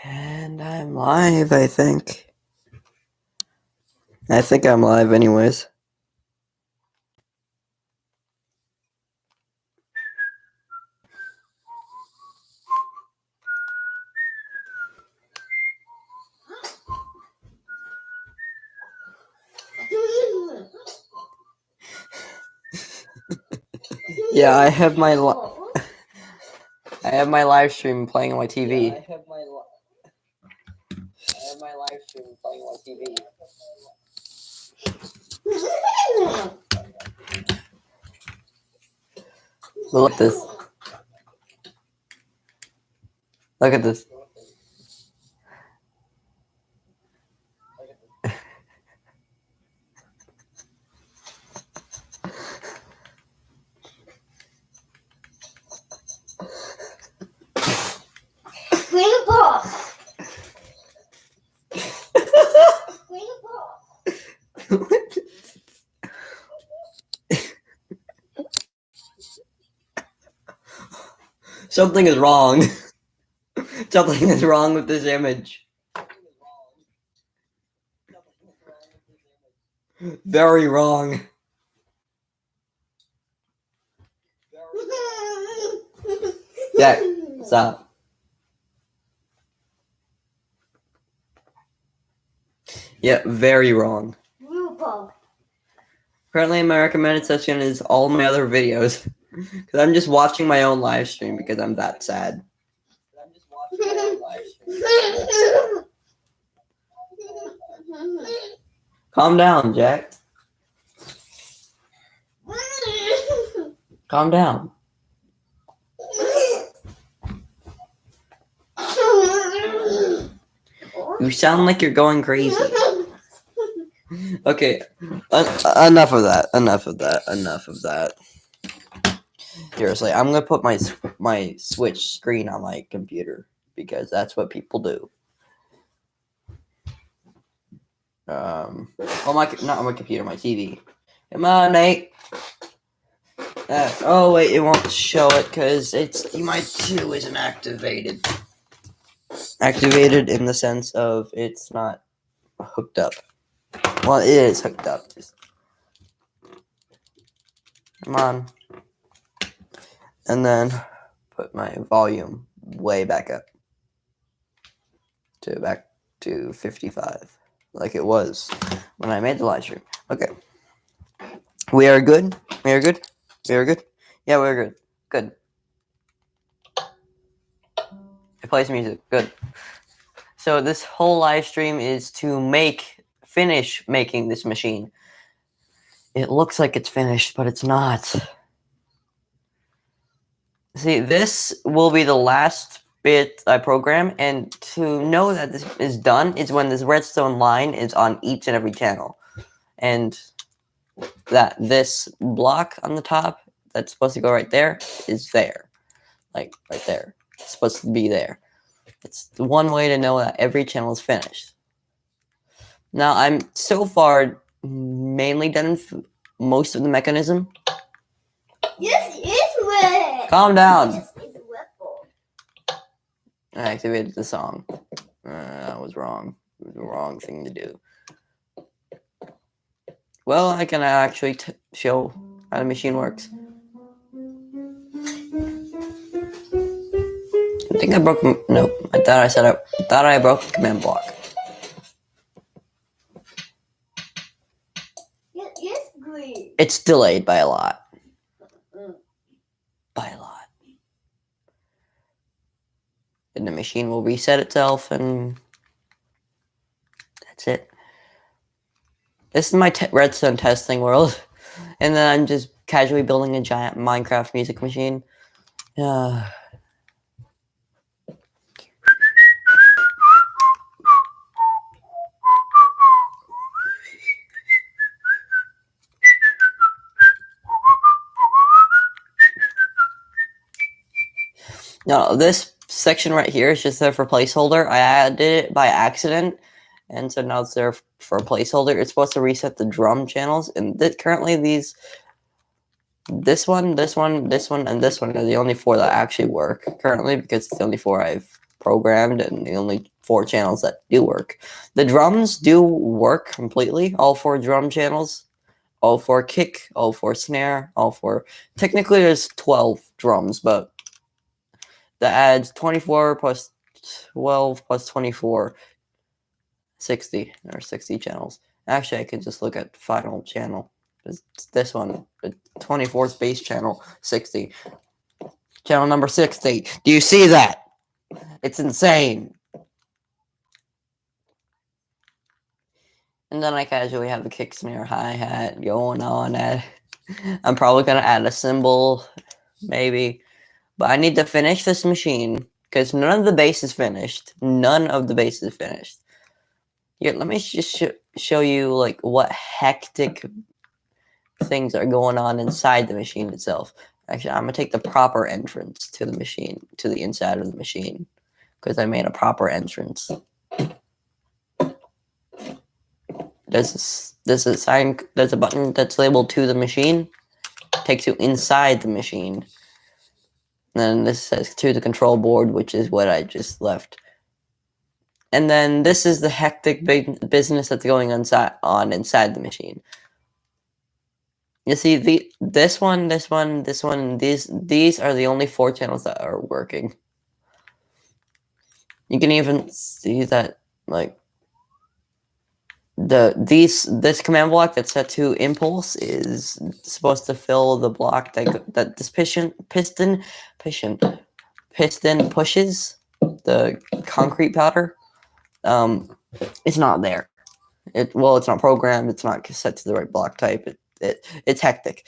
And I'm live, I think. I think I'm live anyways. Yeah, I have my live stream playing on my TV. I have my live stream playing on my TV. Look at this. Look at this. Grandpa! Something is wrong. Something is wrong with this image. Very wrong. Jack, stop. Yeah, very wrong. Currently, my recommended section is all my other videos. Because I'm just watching my own live stream because I'm that sad. Calm down, Jack. Calm down. You sound like you're going crazy. Okay, enough of that. Enough of that. Enough of that. Seriously, I'm gonna put my Switch screen on my computer because that's what people do. Well, not on my computer, my TV. Come on, Nate. Oh wait, it won't show it because my 2 isn't activated. Activated in the sense of it's not hooked up. Well, it is hooked up. Come on. And then put my volume way back up to 55, like it was when I made the live stream. Okay. We are good. We are good. We are good. Yeah, we're good. Good. It plays music. Good. So this whole live stream is to finish making this machine. It looks like it's finished, but it's not. See, this will be the last bit I program, and to know that this is done is when this redstone line is on each and every channel. And that this block on the top that's supposed to go right there is there. Like, right there. It's supposed to be there. It's the one way to know that every channel is finished. Now, I'm so far mainly done most of the mechanism. Yes, it's red. Calm down. Yes, it's red. I activated the song. That was wrong. It was the wrong thing to do. Well, I can actually show how the machine works. I think I broke. No, I thought I broke the command block. Yes, green. It's delayed by a lot. By a lot. And the machine will reset itself, and that's it. This is my redstone testing world, and then I'm just casually building a giant Minecraft music machine. No, this section right here is just there for placeholder. I added it by accident, and so now it's there for a placeholder. It's supposed to reset the drum channels, and currently this one, and this one are the only 4 that actually work currently because it's the only 4 I've programmed and the only 4 channels that do work. The drums do work completely, all 4 drum channels, all 4 kick, all 4 snare, all 4. Technically, there's 12 drums, but that adds 24 plus 12 plus 24, 60 or 60 channels. Actually, I could just look at final channel. It's this one, the 24th bass channel, 60. Channel number 60. Do you see that? It's insane. And then I casually have the kick, snare, hi-hat going on. I'm probably going to add a cymbal, maybe. But I need to finish this machine because none of the bass is finished. None of the bass is finished. Here, let me just show you like what hectic things are going on inside the machine itself. Actually, I'm going to take the proper entrance to the machine, to the inside of the machine, because I made a proper entrance. There's a sign, there's a button that's labeled to the machine, takes you inside the machine. And then this says to the control board, which is what I just left. And then this is the hectic big business that's going inside the machine. You see, this one, these are the only 4 channels that are working. You can even see that, like, this command block that's set to impulse is supposed to fill the block that this piston pushes the concrete powder. It's not there. It's not programmed. It's not set to the right block type. It's hectic.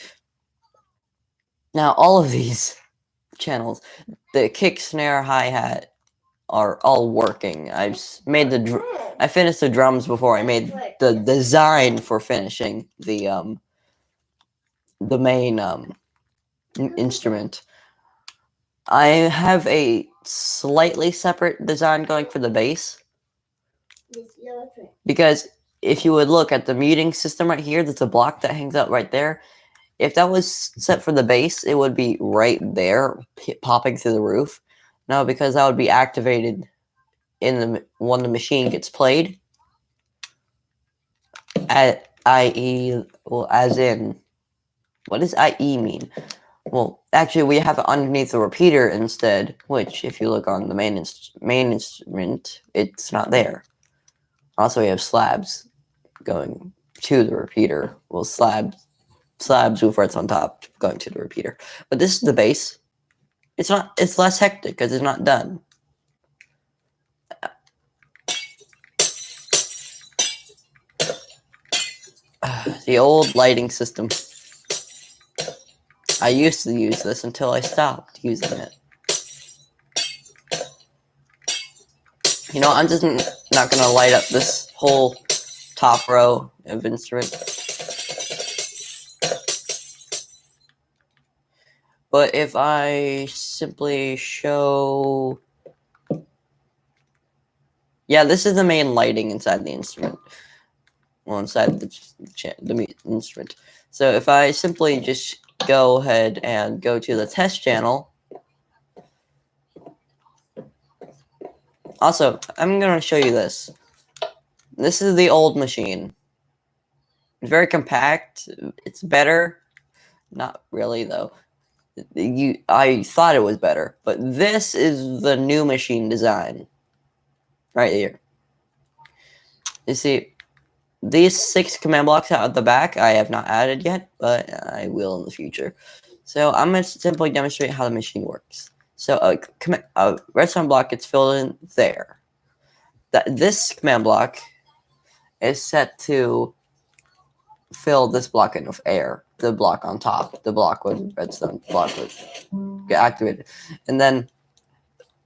Now all of these channels, the kick, snare, hi-hat, are all working. I finished the drums before I made the design for finishing the main instrument. I have a slightly separate design going for the bass, because if you would look at the muting system right here, there's a block that hangs out right there. If that was set for the bass, it would be right there, popping through the roof. No, because that would be activated when the machine gets played. I.e., well, as in, what does IE mean? Well, actually, we have it underneath the repeater instead, which, if you look on the main instrument, it's not there. Also, we have slabs going to the repeater. Well, slabs with frets on top going to the repeater. But this is the bass. It's less hectic because it's not done. The old lighting system. I used to use this until I stopped using it. You know, I'm just not going to light up this whole top row of instruments. But if I simply show... Yeah, this is the main lighting inside the instrument. Well, inside the instrument. So if I simply just go ahead and go to the test channel. Also, I'm going to show you this. This is the old machine. It's very compact. It's better. Not really, though. I thought it was better. But this is the new machine design. Right here. You see, these 6 command blocks out at the back, I have not added yet, but I will in the future. So I'm going to simply demonstrate how the machine works. So a redstone block gets filled in there. This command block is set to fill this block in with air. The block on top, the block with redstone block would get activated, and then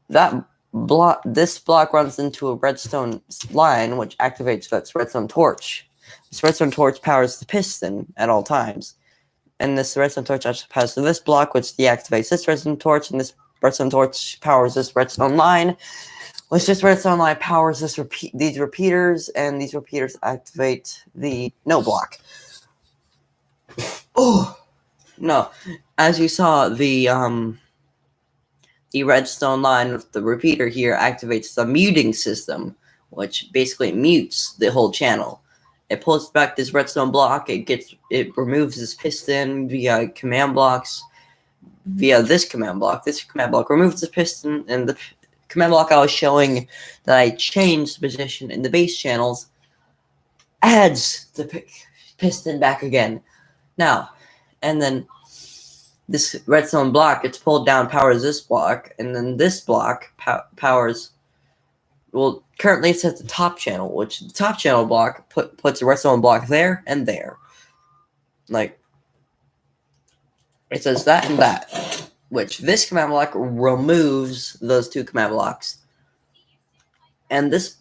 this block runs into a redstone line, which activates this redstone torch. This redstone torch powers the piston at all times. And this redstone torch also powers this block, which deactivates this redstone torch, and this redstone torch powers this redstone line, which this redstone line powers these repeaters, and these repeaters activate the no block. Oh no! As you saw, the the redstone line with the repeater here activates the muting system, which basically mutes the whole channel. It pulls back this redstone block. It removes this piston via command blocks. Via this command block removes the piston, and the command block I was showing that I changed the position in the base channels adds the piston back again. Now, and then this redstone block gets pulled down, powers this block, and then this block powers. Well, currently it's at the top channel, which the top channel block puts a redstone block there and there. Like, it says that and that, which this command block removes those two command blocks. And this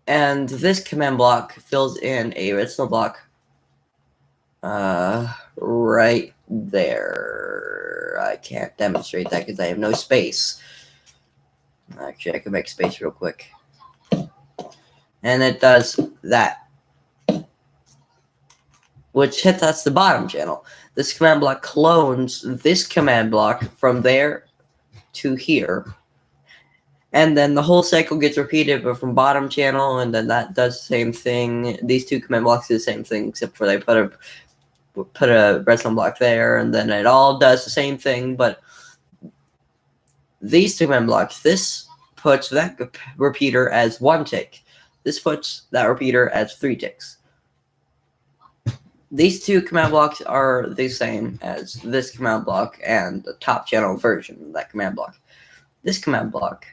command block fills in a redstone block right there. I can't demonstrate that because I have no space. Actually, I can make space real quick. And it does that. Which that's the bottom channel. This command block clones this command block from there to here. And then the whole cycle gets repeated, but from bottom channel, and then that does the same thing. These two command blocks do the same thing, except for they put a redstone block there, and then it all does the same thing, but these two command blocks, this puts that repeater as 1 tick. This puts that repeater as 3 ticks. These two command blocks are the same as this command block and the top channel version of that command block. This command block,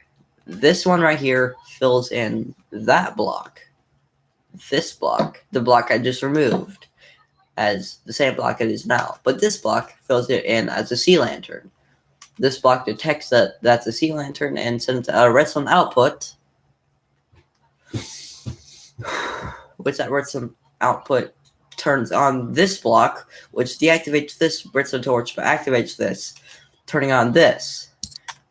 this one right here, fills in that block. This block, the block I just removed, as the same block it is now. But this block fills it in as a sea lantern. This block detects that that's a sea lantern and sends a redstone output, which that redstone output turns on this block, which deactivates this redstone torch but activates this, turning on this,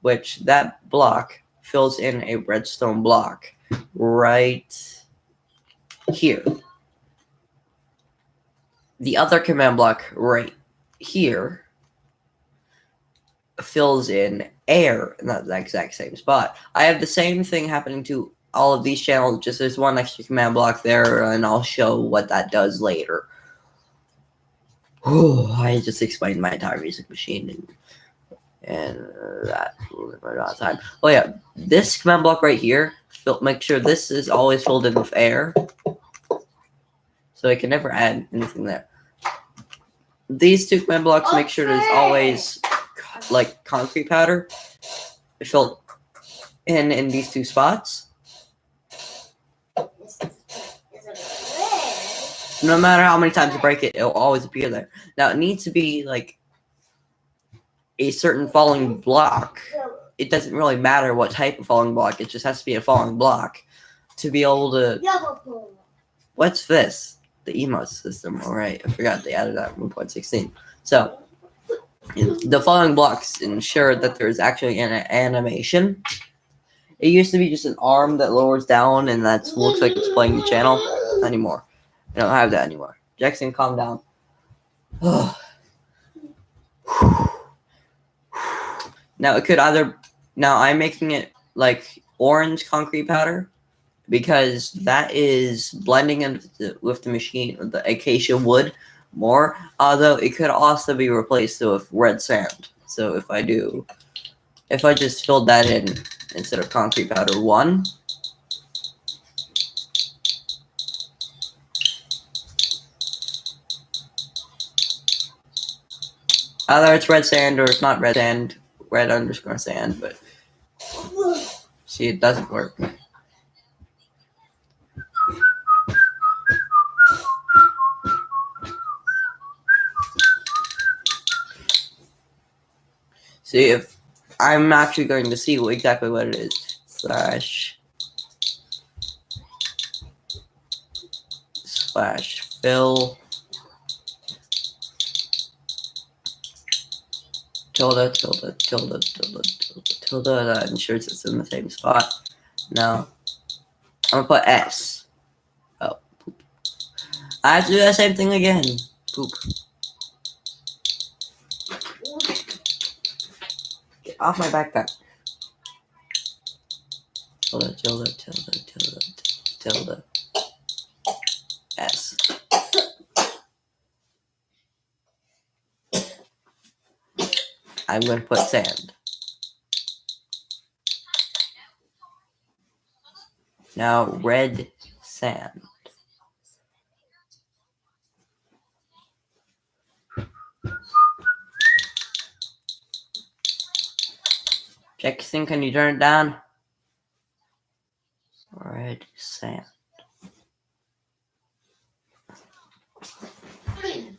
which that block fills in a redstone block right here. The other command block right here fills in air in that exact same spot. I have the same thing happening to all of these channels, just there's one extra command block there, and I'll show what that does later. I just explained my entire music machine, and that will run out of time. Oh yeah, this command block right here, make sure this is always filled in with air, so I can never add anything there. These two command blocks make sure there's always like concrete powder filled in these two spots. No matter how many times you break it, it'll always appear there. Now, it needs to be like a certain falling block. It doesn't really matter what type of falling block. It just has to be a falling block to be able to... What's this? The emote system. All right. I forgot they added that in 1.16. So, the falling blocks ensure that there's actually an animation. It used to be just an arm that lowers down, and that looks like it's playing the channel. Not anymore. I don't have that anymore. Jackson, calm down. Now, it could either... Now, I'm making it like orange concrete powder because that is blending in with the machine, with the acacia wood more. Although, it could also be replaced with red sand. So, if I just filled that in instead of concrete powder 1... Either it's red sand or it's not red sand, red underscore sand, but see, it doesn't work. See, if I'm actually going to see exactly what it is, slash fill tilde, that ensures it's in the same spot. Now, I'm gonna put S. Oh, poop. I have to do that same thing again. Poop. off my backpack. Tilde. S. I'm going to put sand. Now, red sand. Jackson, can you turn it down? Red sand.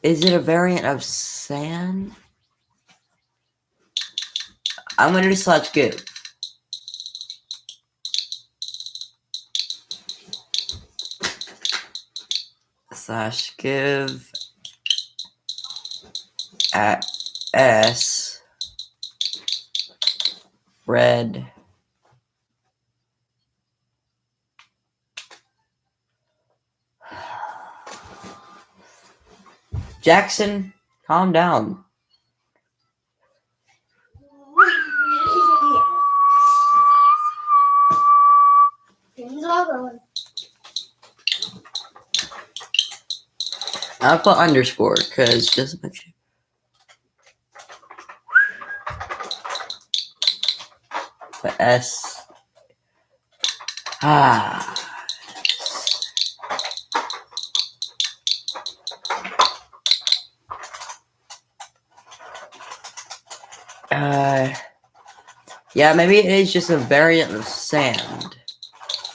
Is it a variant of sand? I'm going to do slash give. Slash give at S red Jackson, calm down. Things are going. I'll put underscore because just make sure. Put S. Yeah, maybe it is just a variant of sand.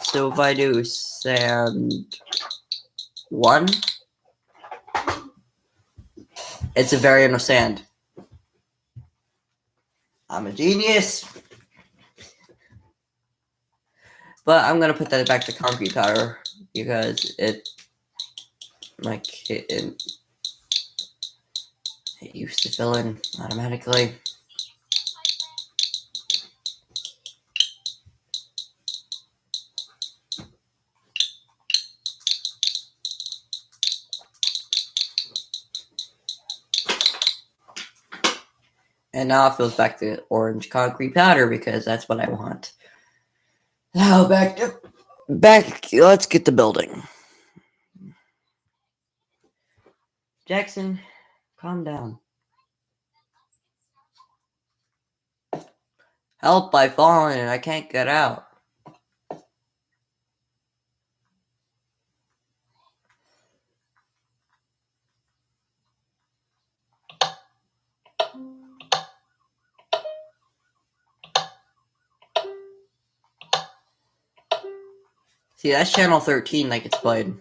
So if I do sand 1, it's a variant of sand. I'm a genius. But I'm gonna put that back to concrete powder because it used to fill in automatically. And now it fills back to orange concrete powder because that's what I want. Now back. Let's get the building. Jackson, calm down. Help! I've fallen and I can't get out. See, that's channel 13 that gets played.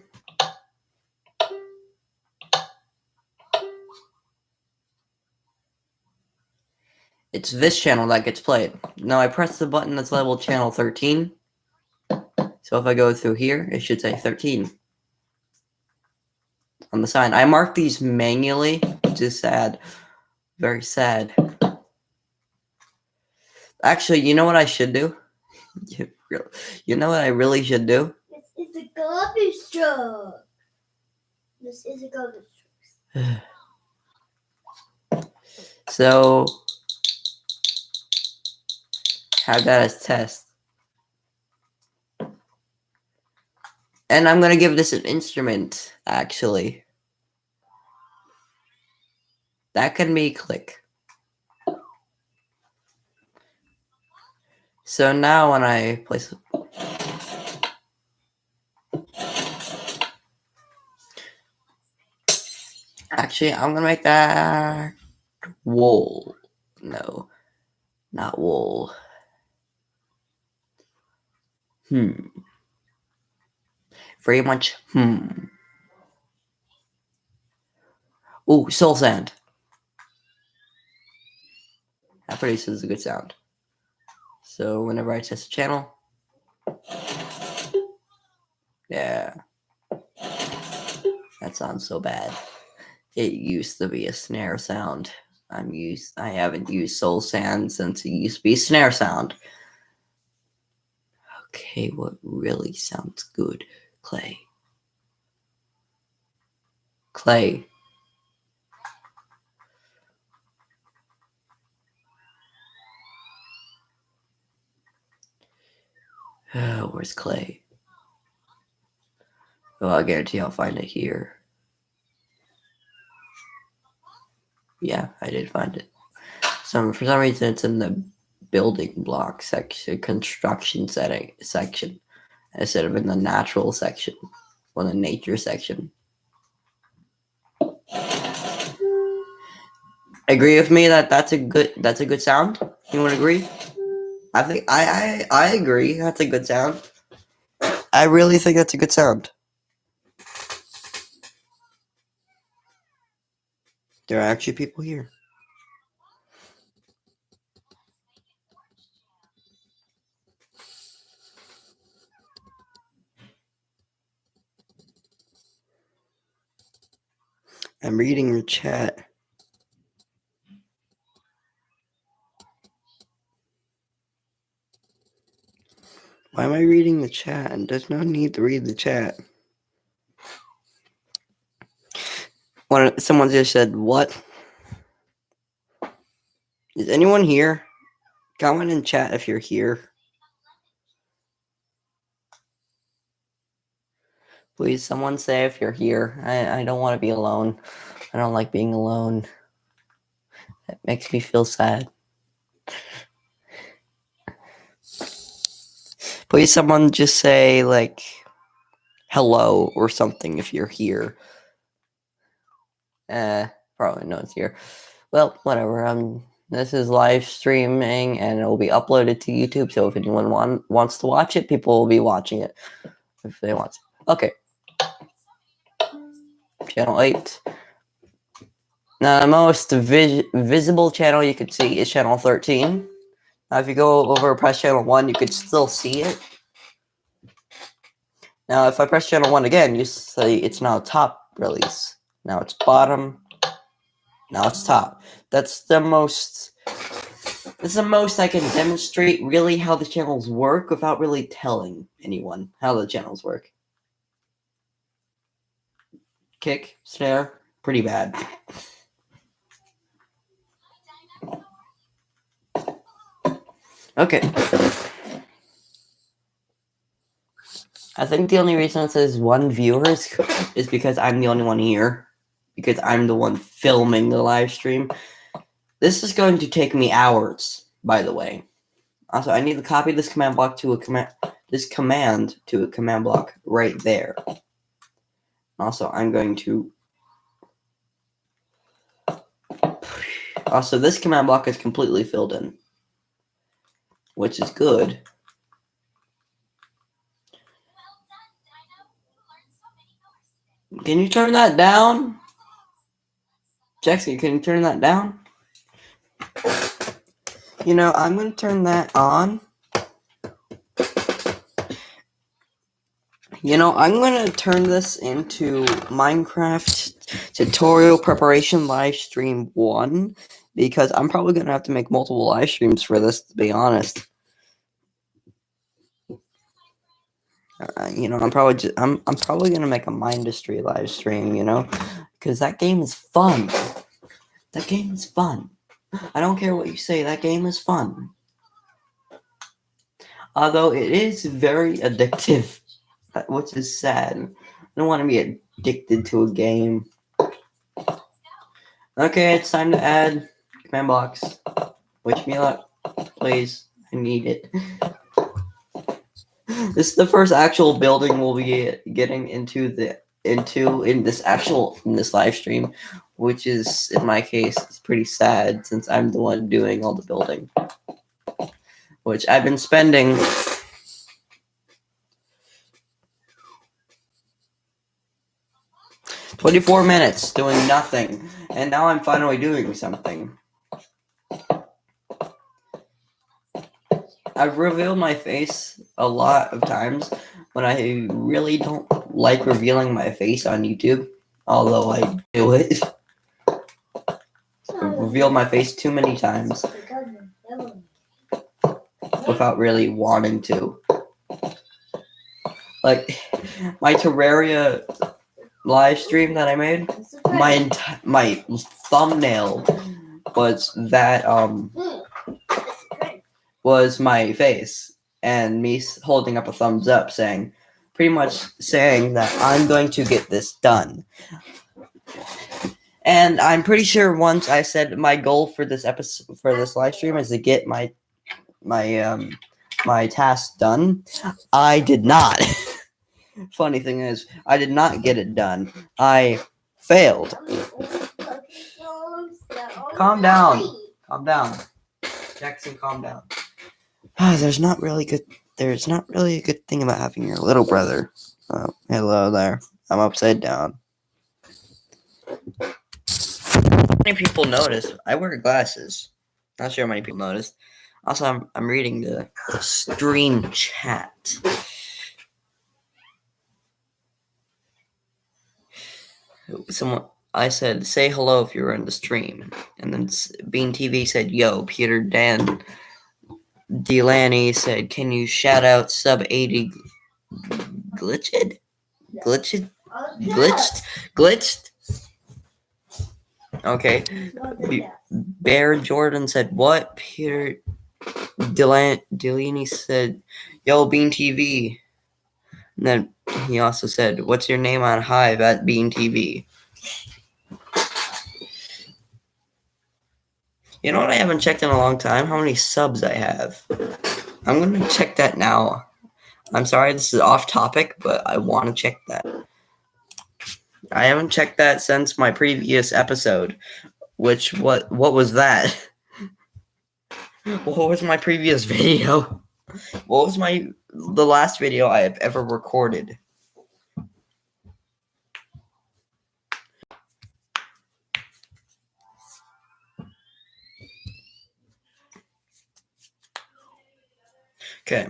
It's this channel that gets played. Now I press the button that's labeled channel 13. So if I go through here, it should say 13 on the sign. I marked these manually, which is sad. Very sad. Actually, you know what I should do? You know what I really should do? This is a garbage truck. This is a garbage truck. So, have that as test. And I'm going to give this an instrument, actually. That can be click. So now when I place it. Actually, I'm going to make that wool. No, not wool. Very much. Ooh, soul sand. That produces a good sound. So whenever I test a channel. Yeah. That sounds so bad. It used to be a snare sound. I haven't used soul sand since it used to be snare sound. Okay, what really sounds good? Clay. Clay. Where's Clay? Oh, I guarantee I'll find it here. Yeah, I did find it. For some reason, it's in the building block section, construction section, instead of in the natural section or the nature section. Agree with me that that's a good sound? You would agree? I think I agree. That's a good sound. I really think that's a good sound. There are actually people here. I'm reading your chat. Why am I reading the chat? And there's no need to read the chat. Someone just said, what? Is anyone here? Comment in chat if you're here. Please, someone say if you're here. I don't want to be alone. I don't like being alone. It makes me feel sad. Please, someone just say, like, hello or something if you're here. Probably no one's here. Well, whatever. This is live streaming and it will be uploaded to YouTube. So if anyone wants to watch it, people will be watching it if they want to. Okay. Channel 8. Now, the most visible channel you could see is channel 13. Now, if you go over and press channel 1, you could still see it. Now, if I press channel 1 again, you see it's now top release. Now it's bottom. Now it's top. That's the most I can demonstrate really how the channels work without really telling anyone how the channels work. Kick, snare, pretty bad. Okay. I think the only reason it says 1 viewer is because I'm the only one here. Because I'm the one filming the live stream. This is going to take me hours, by the way. Also, I need to copy this command block to a command block right there. Also, I'm going to. Also, this command block is completely filled in, which is good. Can you turn that down? Jackson, can you turn that down? You know, I'm going to turn that on. You know, I'm going to turn this into Minecraft tutorial preparation live stream 1 because I'm probably going to have to make multiple live streams for this, to be honest. You know, I'm probably going to make a Mindustry live stream, you know, because that game is fun. That game is fun. I don't care what you say, that game is fun. Although it is very addictive, which is sad. I don't want to be addicted to a game. Okay, it's time to add command blocks. Wish me luck, please. I need it. This is the first actual building we'll be getting into in this live stream, which is in my case is pretty sad since I'm the one doing all the building, which I've been spending 24 minutes doing nothing, and now I'm finally doing something. I've revealed my face a lot of times when I really don't like revealing my face on YouTube, although I do it. I've revealed my face too many times without really wanting to. Like, my Terraria live stream that I made, my thumbnail was that, was my face. and me holding up a thumbs up, pretty much saying that I'm going to get this done. And I'm pretty sure once I said my goal for this episode, for this live stream, is to get my task done. I did not. Funny thing is, I did not get it done. I failed. Calm down. Calm down. Jackson, calm down. There's not really a good thing about having your little brother. Oh, hello there. I'm upside down. Many people notice I wear glasses. Not sure how many people noticed. Also, I'm reading the stream chat. I said, say hello if you're in the stream. And then Bean TV said, yo. Peter Dan Delaney said, can you shout out sub 80 glitched? Okay. Bear Jordan said, what? Peter Delaney said, yo, Bean TV. And then he also said, what's your name on Hive at Bean TV? You know what I haven't checked in a long time? How many subs I have. I'm going to check that now. I'm sorry this is off topic, but I want to check that. I haven't checked that since my previous episode. What was that? What was my previous video? What was the last video I have ever recorded? Okay.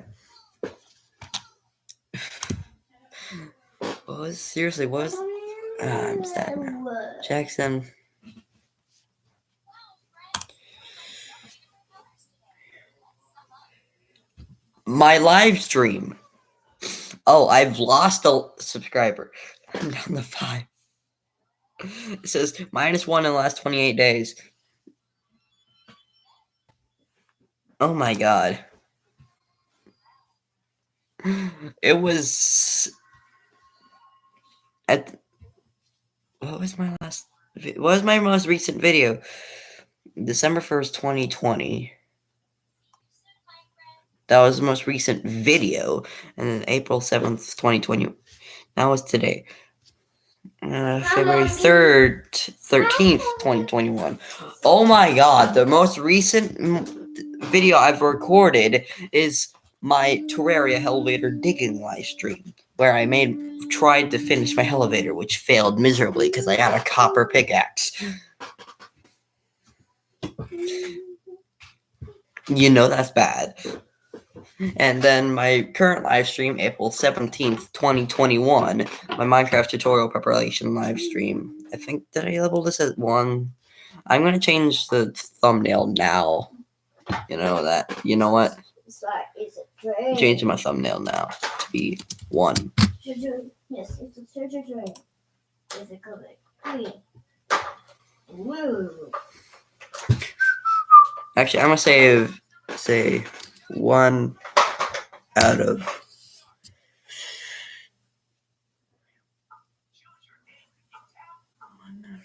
What was I'm sad now. Jackson. My live stream. Oh, I've lost a subscriber. I'm down to 5. It says -1 in the last 28 days. Oh my god. It was what was my most recent video? December 1st, 2020. That was the most recent video. And then April 7th, 2020. That was today. February 3rd, 13th, 2021. Oh my god, the most recent video I've recorded is my Terraria elevator digging live stream, where I tried to finish my elevator, which failed miserably because I got a copper pickaxe. You know that's bad. And then my current live stream, April 17th, 2021, my Minecraft tutorial preparation live stream. I think, did I label this as 1? I'm going to change the thumbnail now. You know what? I'm changing my thumbnail now to be 1. Yes, it's a treasure train. Is it color green? Woo. Actually, I'm going to say 1 out of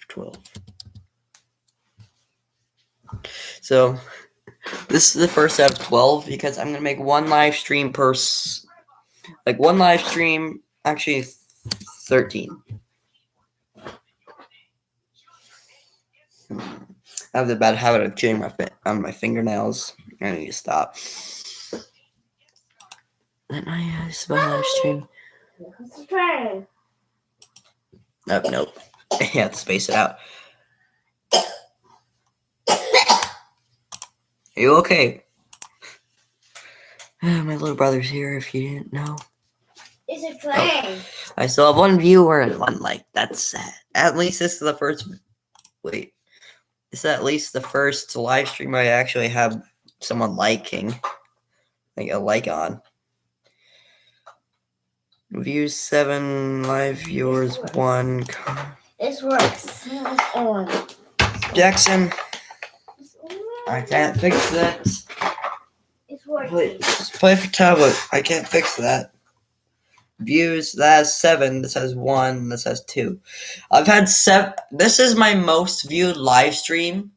12. So this is the first out of 12 because I'm gonna make one live stream one live stream. Actually, 13. I have the bad habit of chewing my fingernails. I need to stop. This is my live stream. Oh, nope. I have to space it out. Are you okay? My little brother's here, if you didn't know. It's a train. Oh, I still have 1 viewer and 1 like. That's sad. At least this is the first. Wait. This is at least the first live stream I actually have someone liking. Like a like on. Views 7, live viewers 1. This works. It's on. Jackson. I can't fix that. It's working. Play for tablet. I can't fix that. Views, that has 7. This has 1. This has 2. I've had 7. This is my most viewed live stream.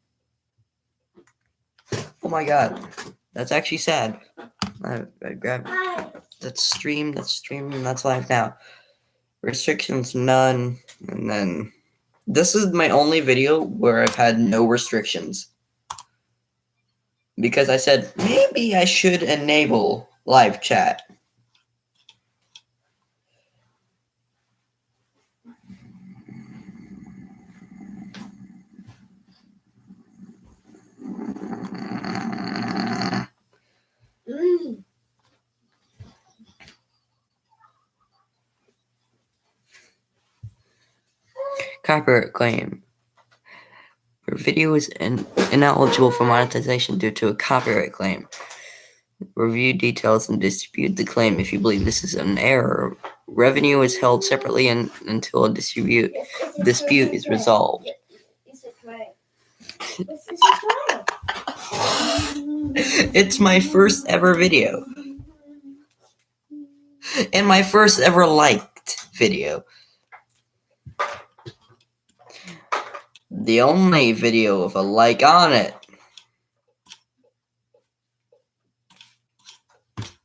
Oh my god. That's actually sad. I grabbed that's stream, and that's live now. Restrictions, none. And then this is my only video where I've had no restrictions. Because I said, maybe I should enable live chat. Copyright claim. Your video is ineligible for monetization due to a copyright claim. Review details and dispute the claim if you believe this is an error. Revenue is held separately until a dispute is resolved. It's my first ever video. And my first ever liked video. The only video with a like on it.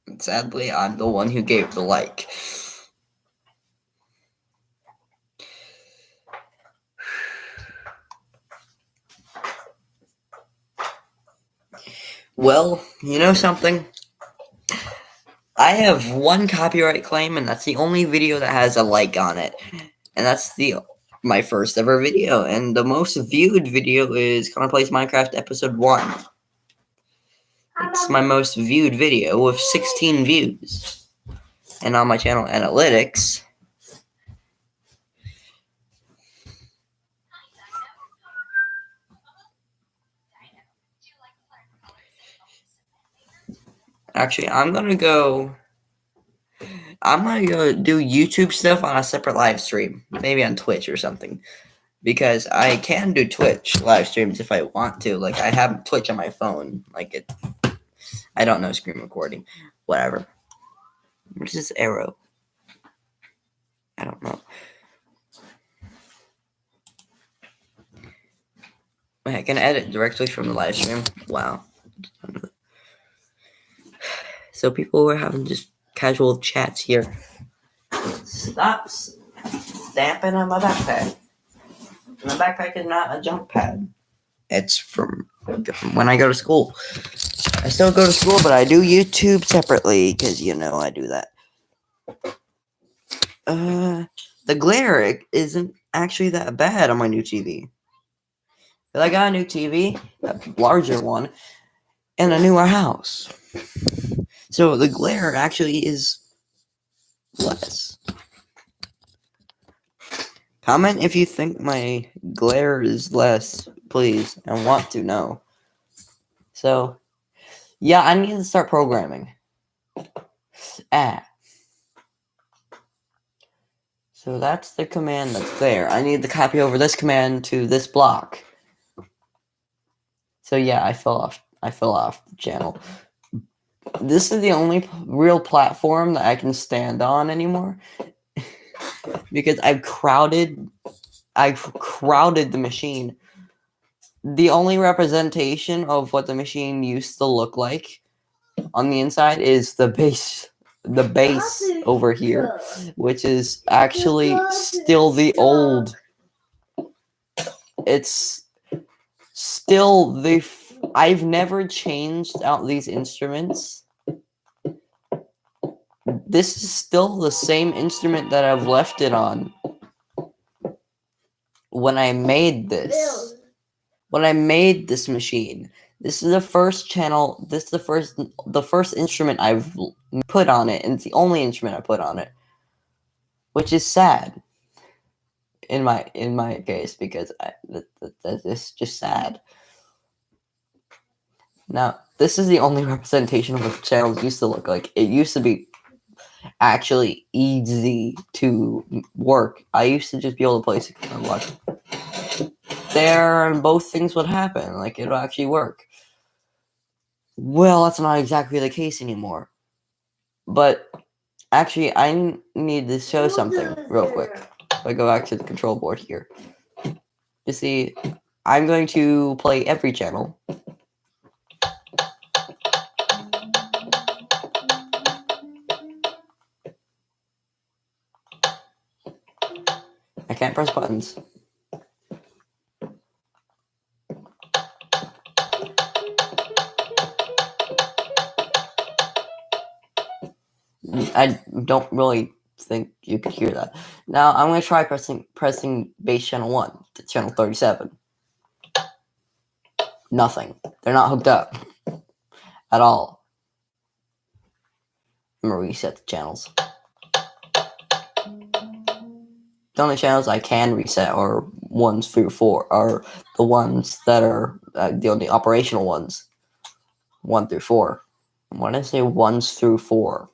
And sadly, I'm the one who gave the like. Well, you know something? I have 1 copyright claim, and that's the only video that has a like on it. And that's my first ever video. And the most viewed video is Connor Plays Minecraft Episode 1. It's my most viewed video with 16 views. And on my channel analytics, actually, I'm gonna go do YouTube stuff on a separate live stream, maybe on Twitch or something, because I can do Twitch live streams if I want to. Like, I have Twitch on my phone. I don't know screen recording, whatever. What is this arrow? I don't know. Wait, I can edit directly from the live stream. Wow. So people were having just casual chats here. Stop stamping on my backpack. My backpack is not a jump pad. It's from when I go to school. I still go to school, but I do YouTube separately because, I do that. The glare isn't actually that bad on my new TV. But I got a new TV, a larger one, and a newer house. So the glare actually is less. Comment if you think my glare is less, please, and want to know. So, yeah, I need to start programming. So that's the command that's there. I need to copy over this command to this block. So yeah, I fell off the channel. This is the only real platform that I can stand on anymore. Because I've crowded the machine. The only representation of what the machine used to look like on the inside is the base over here, which is actually still the old. It's still I've never changed out these instruments. This is still the same instrument that I've left it on when I made this. When I made this machine. This is the first channel. This is the first instrument I've put on it, and it's the only instrument I put on it, which is sad. In my case, because it's just sad. Now, this is the only representation of what the channels used to look like. It used to be actually easy to work. I used to just be able to place it and look there, and both things would happen. Like, it would actually work. Well, that's not exactly the case anymore. But actually, I need to show something real quick. If I go back to the control board here. You see, I'm going to play every channel. I can't press buttons. I don't really think you could hear that. Now I'm going to try pressing base channel 1 to channel 37. Nothing. They're not hooked up at all. I'm going to reset the channels. The only channels I can reset are 1 through 4, are the ones that are the only operational ones. 1 through 4. When I say 1s through 4,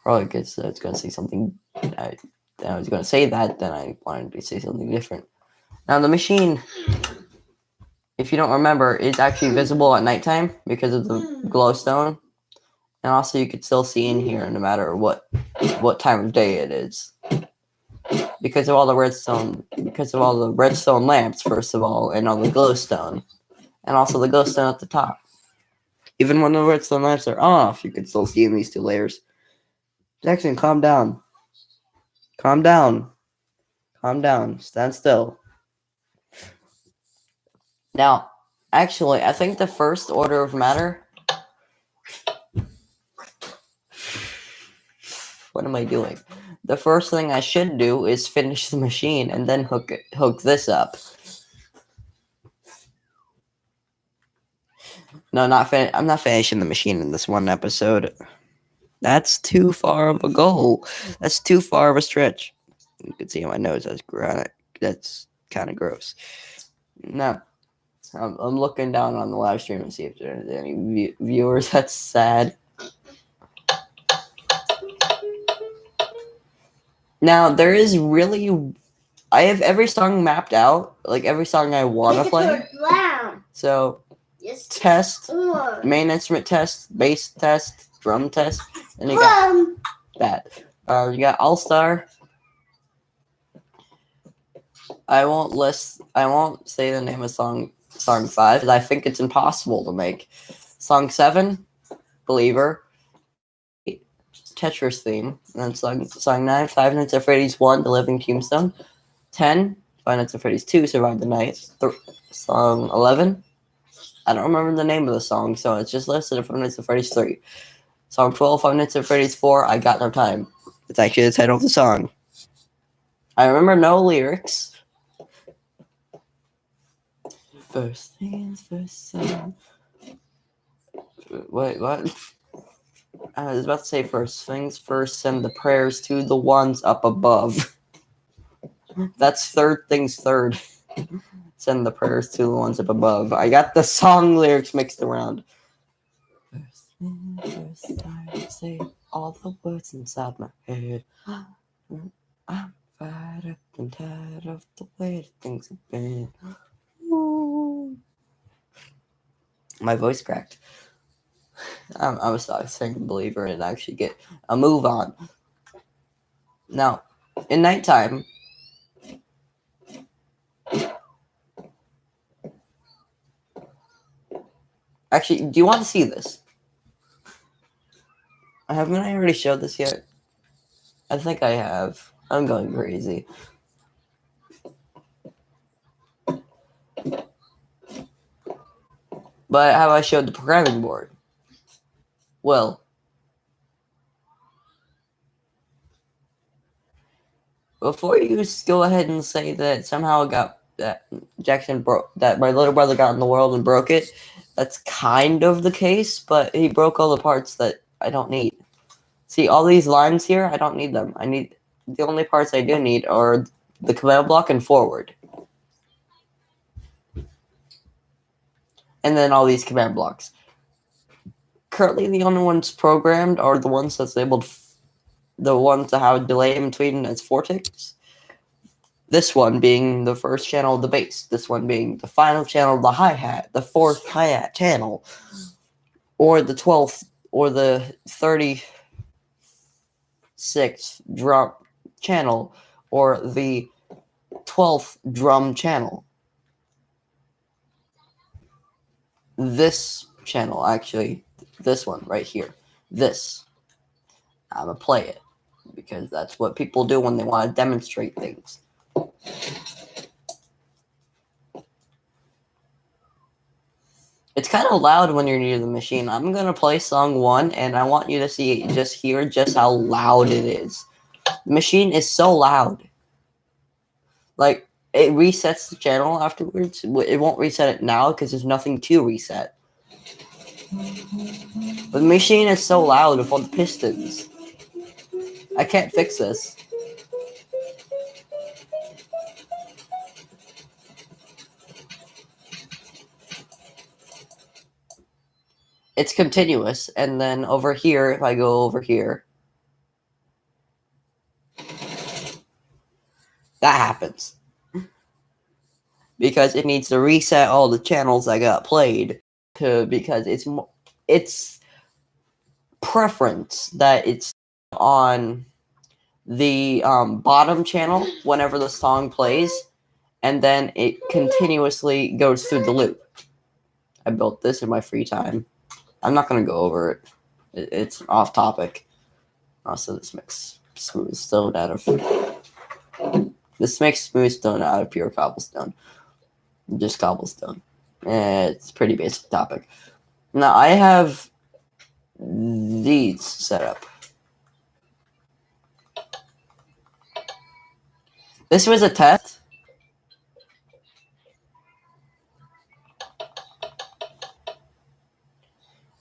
probably because I was going to say something. I was going to say that, then I wanted to say something different. Now the machine, if you don't remember, is actually visible at nighttime because of the glowstone, and also you could still see in here no matter what time of day it is. Because of all the redstone lamps, first of all, and all the glowstone, and also the glowstone at the top. Even when the redstone lamps are off, you can still see in these two layers. Jackson, calm down. Calm down. Calm down. Stand still. Now, actually, I think the first order of matter. What am I doing? The first thing I should do is finish the machine and then hook this up. No, I'm not finishing the machine in this one episode. That's too far of a goal. That's too far of a stretch. You can see my nose has granite. That's kind of gross. Now, I'm looking down on the live stream and see if there's any viewers. That's sad. Now, there is really... I have every song mapped out. Like, every song I want to play. So, test, main instrument test, bass test, drum test, and you got that. You got All-Star. I won't say the name of song 5 because I think it's impossible to make. Song 7, Believer. Tetris theme. And then song 9, Five Nights at Freddy's 1, The Living Tombstone. 10, Five Nights at Freddy's 2, Survive the Night. Song 11, I don't remember the name of the song, so it's just listed at Five Nights at Freddy's 3. Song 12, Five Nights at Freddy's 4, I Got No Time. It's actually the title of the song. I remember no lyrics. First things first, son. Wait, what? I was about to say first things first, send the prayers to the ones up above. That's third things third. Send the prayers to the ones up above. I got the song lyrics mixed around. First things first, I say all the words inside my head. I'm fired up and tired of the way things have been. Ooh. My voice cracked. I was saying Believer and actually get a move on. Now, in nighttime, actually, do you want to see this? Haven't I already showed this yet? I think I have. I'm going crazy. But have I showed the programming board? Well, before you just go ahead and say that somehow that my little brother got in the world and broke it, that's kind of the case, but he broke all the parts that I don't need. See, all these lines here, I don't need them. The only parts I do need are the command block and forward. And then all these command blocks. Currently, the only ones programmed are the ones that's labeled, the ones that have a delay in between as 4 ticks. This one being the first channel of the bass, this one being the final channel of the hi-hat, the fourth hi-hat channel, or the 12th, or the 36th drum channel, or the 12th drum channel. This channel, actually, this one right here, this, I'm gonna play it, because that's what people do when they want to demonstrate things. It's kind of loud when you're near the machine. I'm gonna play song 1, and I want you to hear just how loud it is. The machine is so loud. Like, it resets the channel afterwards. It won't reset it now because there's nothing to reset. But the machine is so loud with all the pistons. I can't fix this. It's continuous, and then over here, if I go over here, that happens. Because it needs to reset all the channels that got played, because it's preference that it's on the bottom channel whenever the song plays, and then it continuously goes through the loop. I built this in my free time. I'm not going to go over it. It's off topic. Also, this makes smooth stone out of pure cobblestone. Just cobblestone. It's a pretty basic topic. Now, I have these set up. This was a test.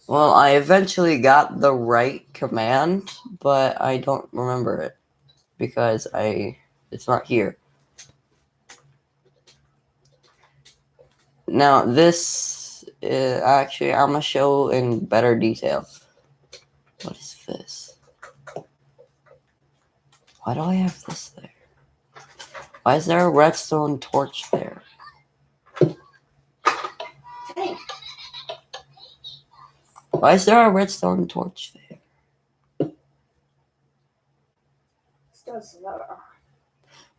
Well, I eventually got the right command, but I don't remember it because it's not here. Now, this actually I'm gonna show in better detail. What is this? Why do I have this there? Why is there a redstone torch there? Why is there a redstone torch there?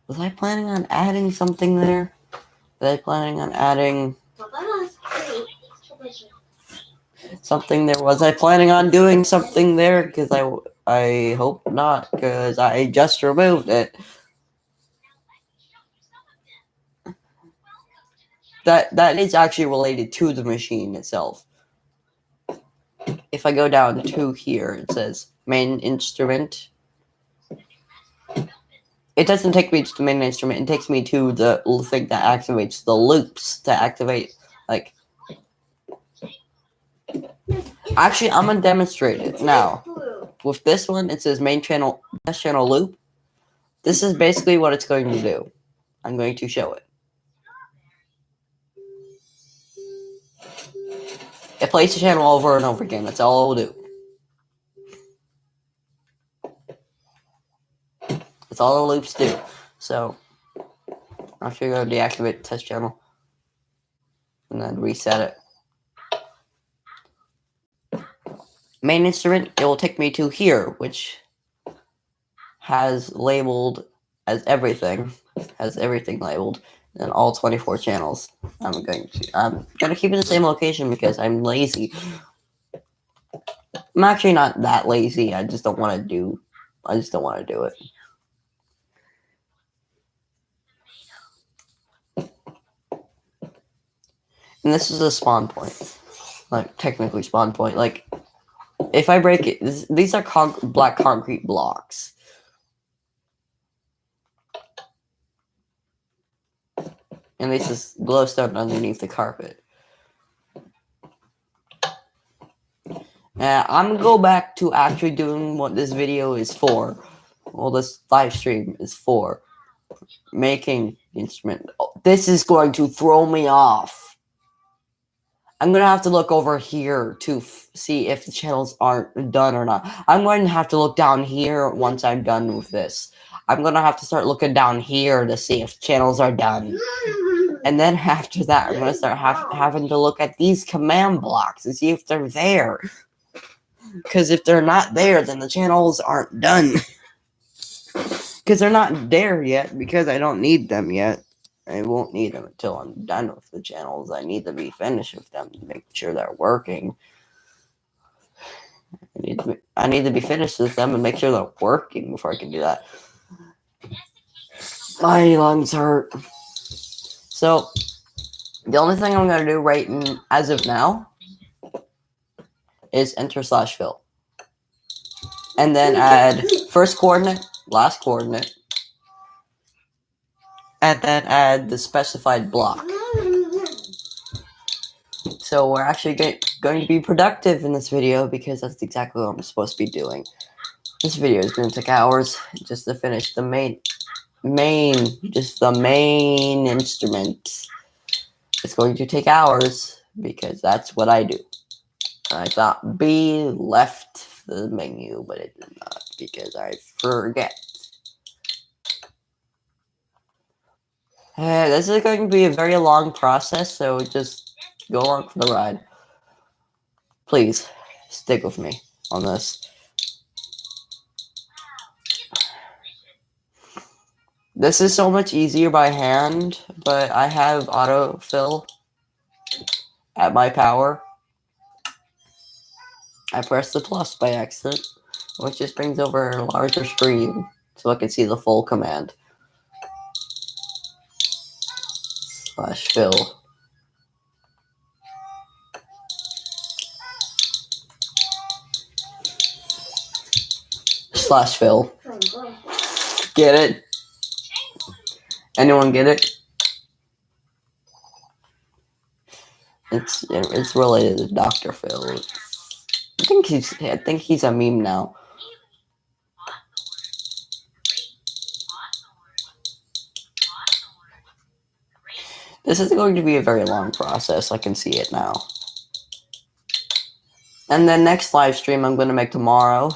Was I planning on adding something there? Was I planning on adding something there? Was I planning on doing something there? Because I hope not, because I just removed it. That is actually related to the machine itself. If I go down to here, it says main instrument. It doesn't take me to the main instrument. It takes me to the thing that activates the loops to activate, like... Actually, I'm gonna demonstrate it now. With this one, it says main channel, test channel loop. This is basically what it's going to do. I'm going to show it. It plays the channel over and over again. That's all it will do. That's all the loops do. So, I'm actually going to deactivate the test channel. And then reset it. Main instrument, it will take me to here, which has labeled as everything. Has everything labeled. And all 24 channels. I'm gonna keep it in the same location because I'm lazy. I'm actually not that lazy. I just don't want to do it. And this is a spawn point. Like, technically spawn point. Like, if I break it, these are black concrete blocks. And this is glowstone underneath the carpet. I'm gonna go back to actually doing what this video is for. Well, this live stream is for. Making the instrument. This is going to throw me off. I'm going to have to look over here to see if the channels aren't done or not. I'm going to have to look down here once I'm done with this. I'm gonna have to start looking down here to see if channels are done. And then after that, I'm gonna start having to look at these command blocks and see if they're there. Because if they're not there, then the channels aren't done. Because they're not there yet, because I don't need them yet. I won't need them until I'm done with the channels. I need to be finished with them to make sure they're working. I need to be finished with them and make sure they're working before I can do that. My lungs hurt. So, the only thing I'm going to do as of now is enter/fill. And then add first coordinate, last coordinate, and then add the specified block. So we're actually going to be productive in this video because that's exactly what I'm supposed to be doing. This video is going to take hours just to finish the main instrument. It's going to take hours because that's what I do. And I thought B left the menu, but it did not because I forget. This is going to be a very long process, so just go along for the ride. Please, stick with me on this. This is so much easier by hand, but I have autofill at my power. I pressed the plus by accident, which just brings over a larger screen so I can see the full command. /fill. /fill. Get it? Anyone get it? It's related to Dr. Phil. I think he's a meme now. This is going to be a very long process. I can see it now. And the next live stream I'm going to make tomorrow.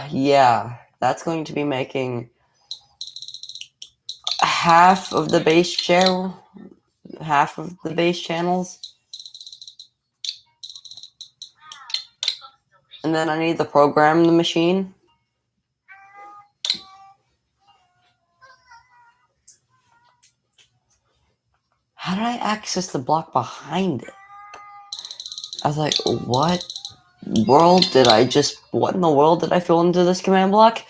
Yeah, that's going to be making half of the base channels. And then I need to program the machine. How did I access the block behind it? I was like, what in the world did I fill into this command block?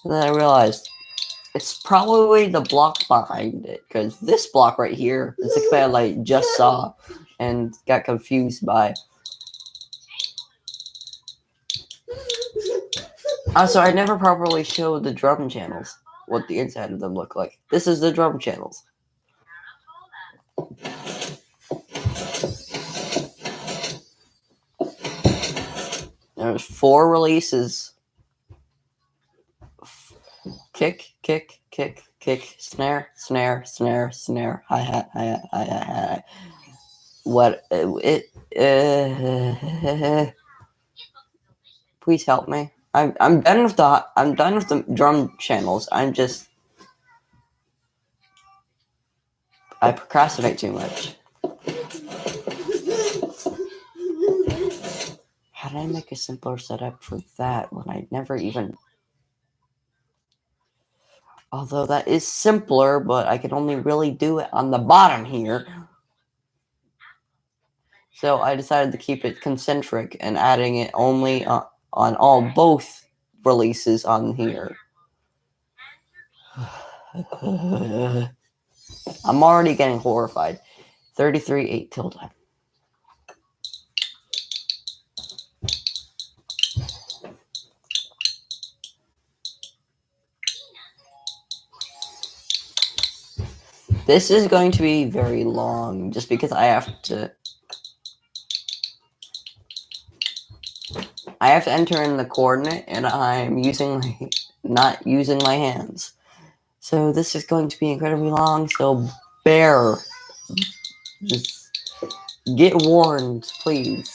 And then I realized it's probably the block behind it, because this block right here is the command I just saw and got confused by. Also, I never properly showed the drum channels, what the inside of them look like. This is the drum channels. There's 4 releases. Kick, kick, kick, kick, snare, snare, snare, snare, hi-hat, hi-hat, hi-hat, hi-hat. What, please help me. I'm done with the drum channels. I procrastinate too much. How did I make a simpler setup for that when I never even... Although that is simpler, but I can only really do it on the bottom here. So I decided to keep it concentric and adding it only on both releases on here. I'm already getting horrified. 33 8 tilde. This is going to be very long, just because I have to enter in the coordinate, and I'm not using my hands. So this is going to be incredibly long, so just get warned, please.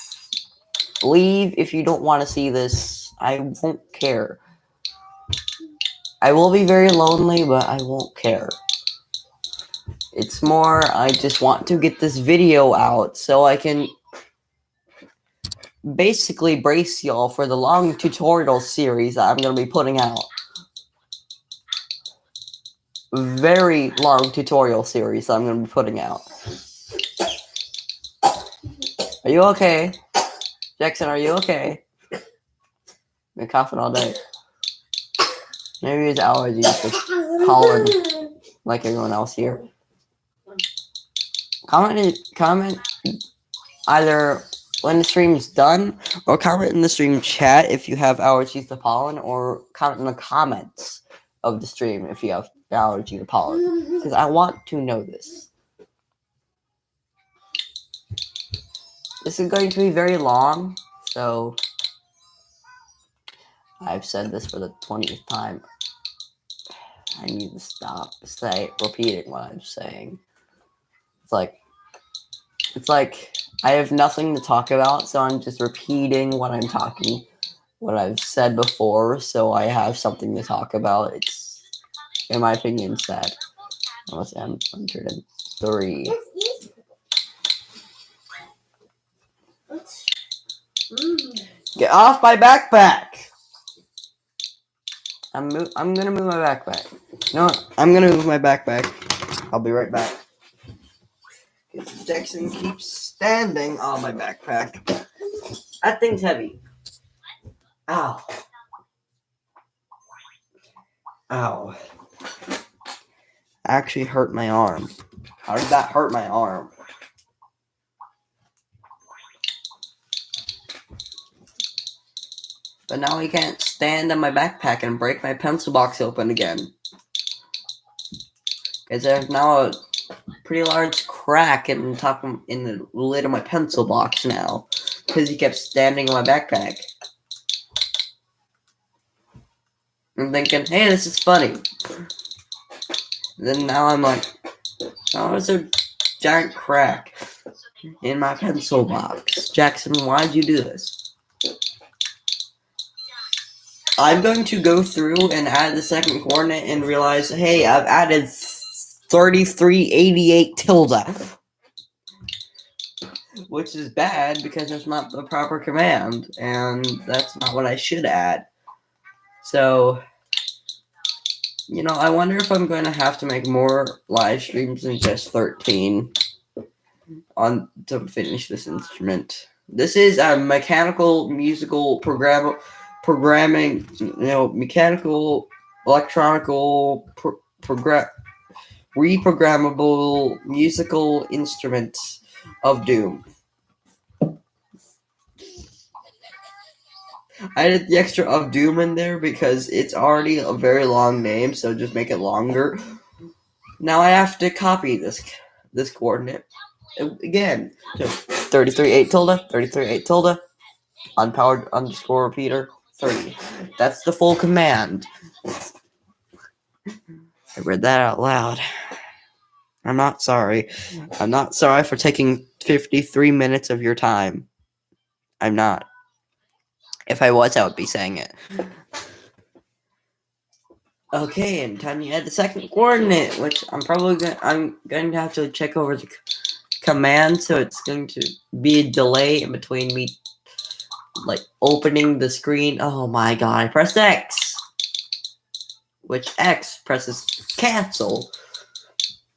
Leave if you don't want to see this. I won't care. I will be very lonely, but I won't care. It's more, I just want to get this video out so I can basically brace y'all for the long tutorial series that I'm going to be putting out. Very long tutorial series that I'm going to be putting out. Are you okay? Jackson, are you okay? Been coughing all day. Maybe it's allergies to pollen like everyone else here. Comment either when the stream's done, or comment in the stream chat if you have allergies to pollen, or comment in the comments of the stream if you have allergy to pollen, because I want to know this. This is going to be very long, so I've said this for the 20th time. I need to stop repeating what I'm saying. It's like I have nothing to talk about, so I'm just repeating what I've said before, so I have something to talk about. It's, in my opinion, sad. Unless I'm 103. Get off my backpack! I'm gonna move my backpack. No, I'm gonna move my backpack. I'll be right back. Jackson keeps standing on my backpack. That thing's heavy. Ow. Ow. Actually hurt my arm. How did that hurt my arm? But now I can't stand on my backpack and break my pencil box open again. Because there's now a pretty large crack in the lid of my pencil box now. Because he kept standing on my backpack. I'm thinking, hey, this is funny. And then now I'm like, oh, there's a giant crack in my pencil box. Jackson, why'd you do this? I'm going to go through and add the second coordinate and realize, hey, I've added 3388 tilde. Which is bad because that's not the proper command, and that's not what I should add. So, I wonder if I'm going to have to make more live streams than just 13 to finish this instrument. This is a mechanical musical programming, mechanical, electronical, reprogrammable musical instrument of doom. I added the extra of doom in there because it's already a very long name, so just make it longer. Now I have to copy this coordinate again. So 33.8 tilde, 33.8 tilde, unpowered underscore repeater 30. That's the full command. I read that out loud. I'm not sorry. I'm not sorry for taking 53 minutes of your time. I'm not. If I was, I would be saying it. Okay, and time to add the second coordinate, which I'm going to have to check over the command, so it's going to be a delay in between me, opening the screen. Oh my god, I pressed X, which X presses cancel.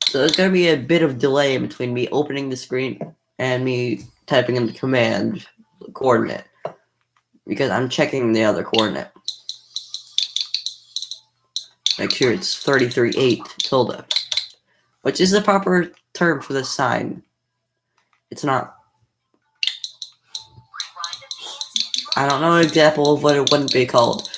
So there's going to be a bit of delay in between me opening the screen and me typing in the command coordinate, because I'm checking the other coordinate. Make sure it's 33.8 tilde, which is the proper term for this sign. It's not. I don't know an example of what it wouldn't be called.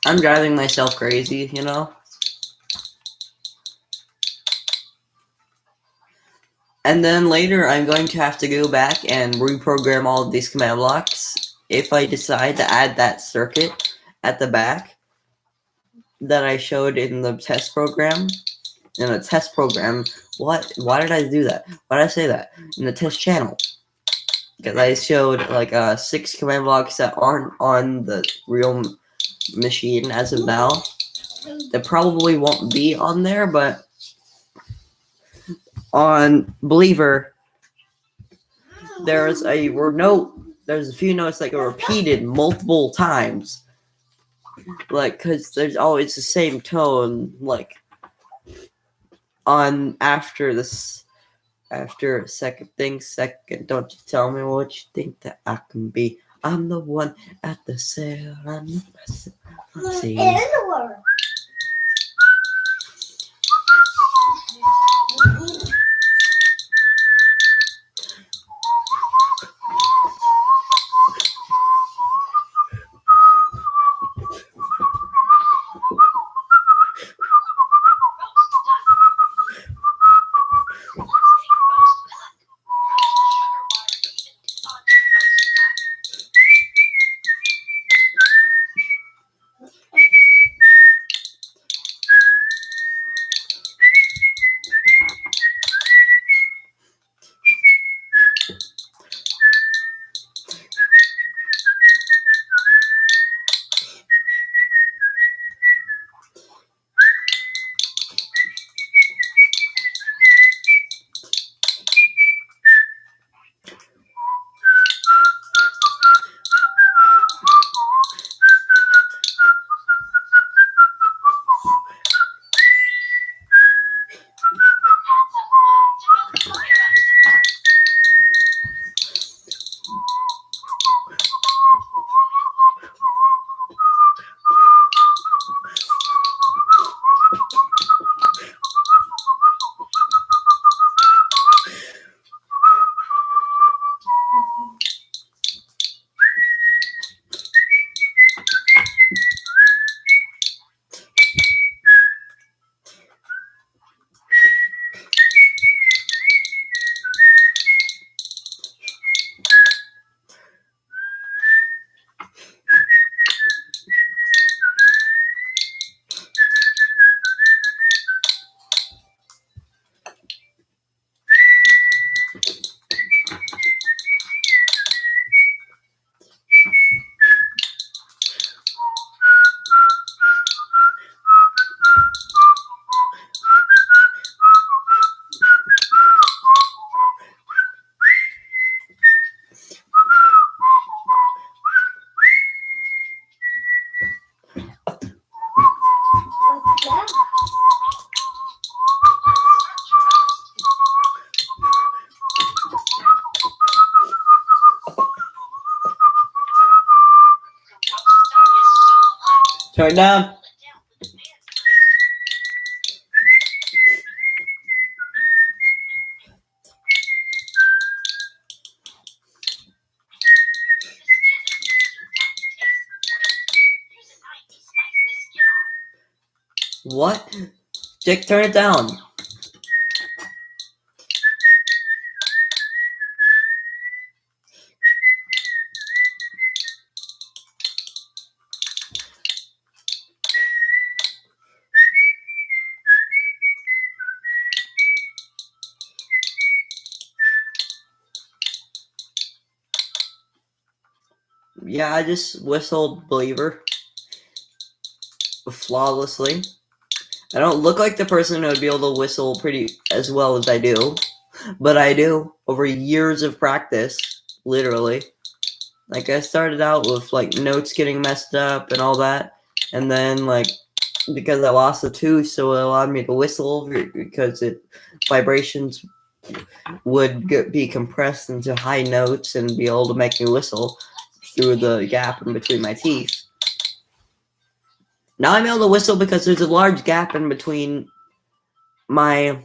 I'm driving myself crazy, And then later I'm going to have to go back and reprogram all of these command blocks if I decide to add that circuit at the back that I showed in the test program. in a test program. What? Why did I do that? Why did I say that? In the test channel. Because I showed like 6 command blocks that aren't on the real machine as of now. That probably won't be on there, but on Believer, there's a note. There's a few notes that get repeated multiple times, like because there's always the same tone, like on after this. After second, don't you tell me what you think that I can be. I'm the one at the sail. I'm the person. See. In the water. What's that? Turn it down. What? Jake, turn it down. Yeah, I just whistled Believer flawlessly. I don't look like the person who would be able to whistle pretty as well as I do, but I do over years of practice, literally. Like I started out with like notes getting messed up and all that, and then like because I lost the tooth, so it allowed me to whistle because vibrations would be compressed into high notes and be able to make me whistle through the gap in between my teeth. Now I'm able to whistle because there's a large gap in between my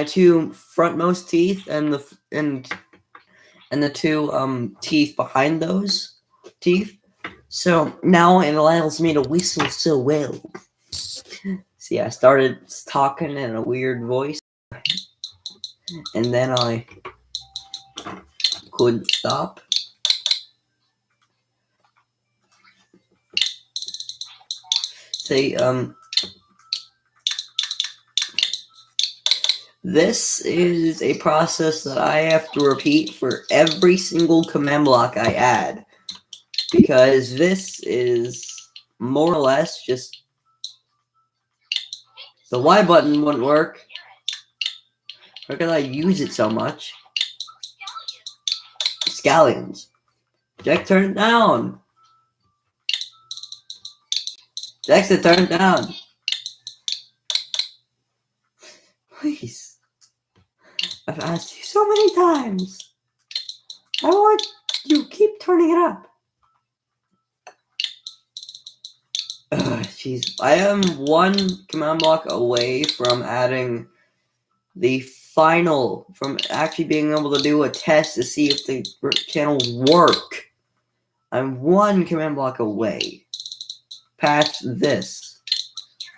two frontmost teeth and the two teeth behind those teeth. So now it allows me to whistle so well. See, I started talking in a weird voice, and then I couldn't stop. Say, This is a process that I have to repeat for every single command block I add, because this is more or less just the Y button wouldn't work because I use it so much. Scallions. Jack, turn it down. Jackson, turn it down. Please. I've asked you so many times. I want you to keep turning it up. Jeez. I am one command block away from adding the final, from actually being able to do a test to see if the channels work. I'm one command block away. Past this.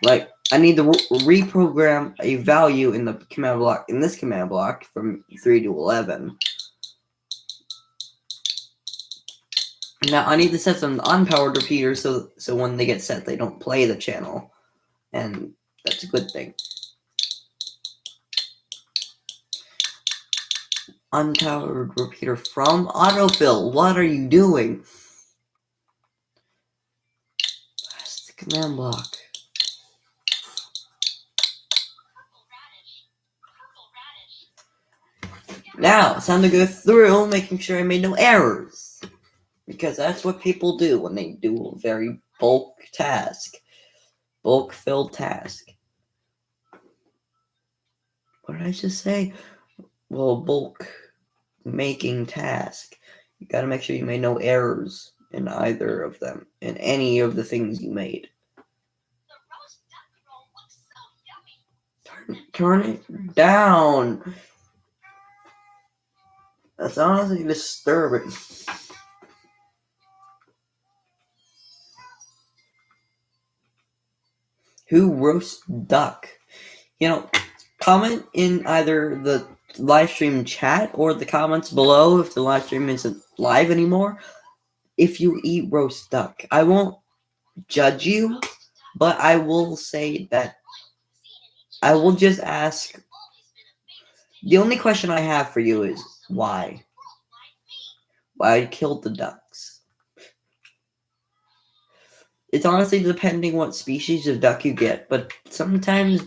Like, I need to reprogram a value in the command block, in this command block, from 3 to 11. Now, I need to set some unpowered repeaters so when they get set, they don't play the channel. And that's a good thing. Unpowered repeater from autofill. What are you doing? That's the command block. Now, it's time to go through making sure I made no errors. Because that's what people do when they do a very bulk task. Bulk filled task. What did I just say? Well, bulk making task. You gotta make sure you made no errors in either of them, in any of the things you made. Turn it down. That's honestly disturbing. Who roasts duck? You know, comment in either the live stream chat or the comments below if the live stream isn't live anymore. If you eat roast duck, I won't judge you, but I will say that I will just ask. The only question I have for you is why? Why killed the ducks? It's honestly depending what species of duck you get, but sometimes,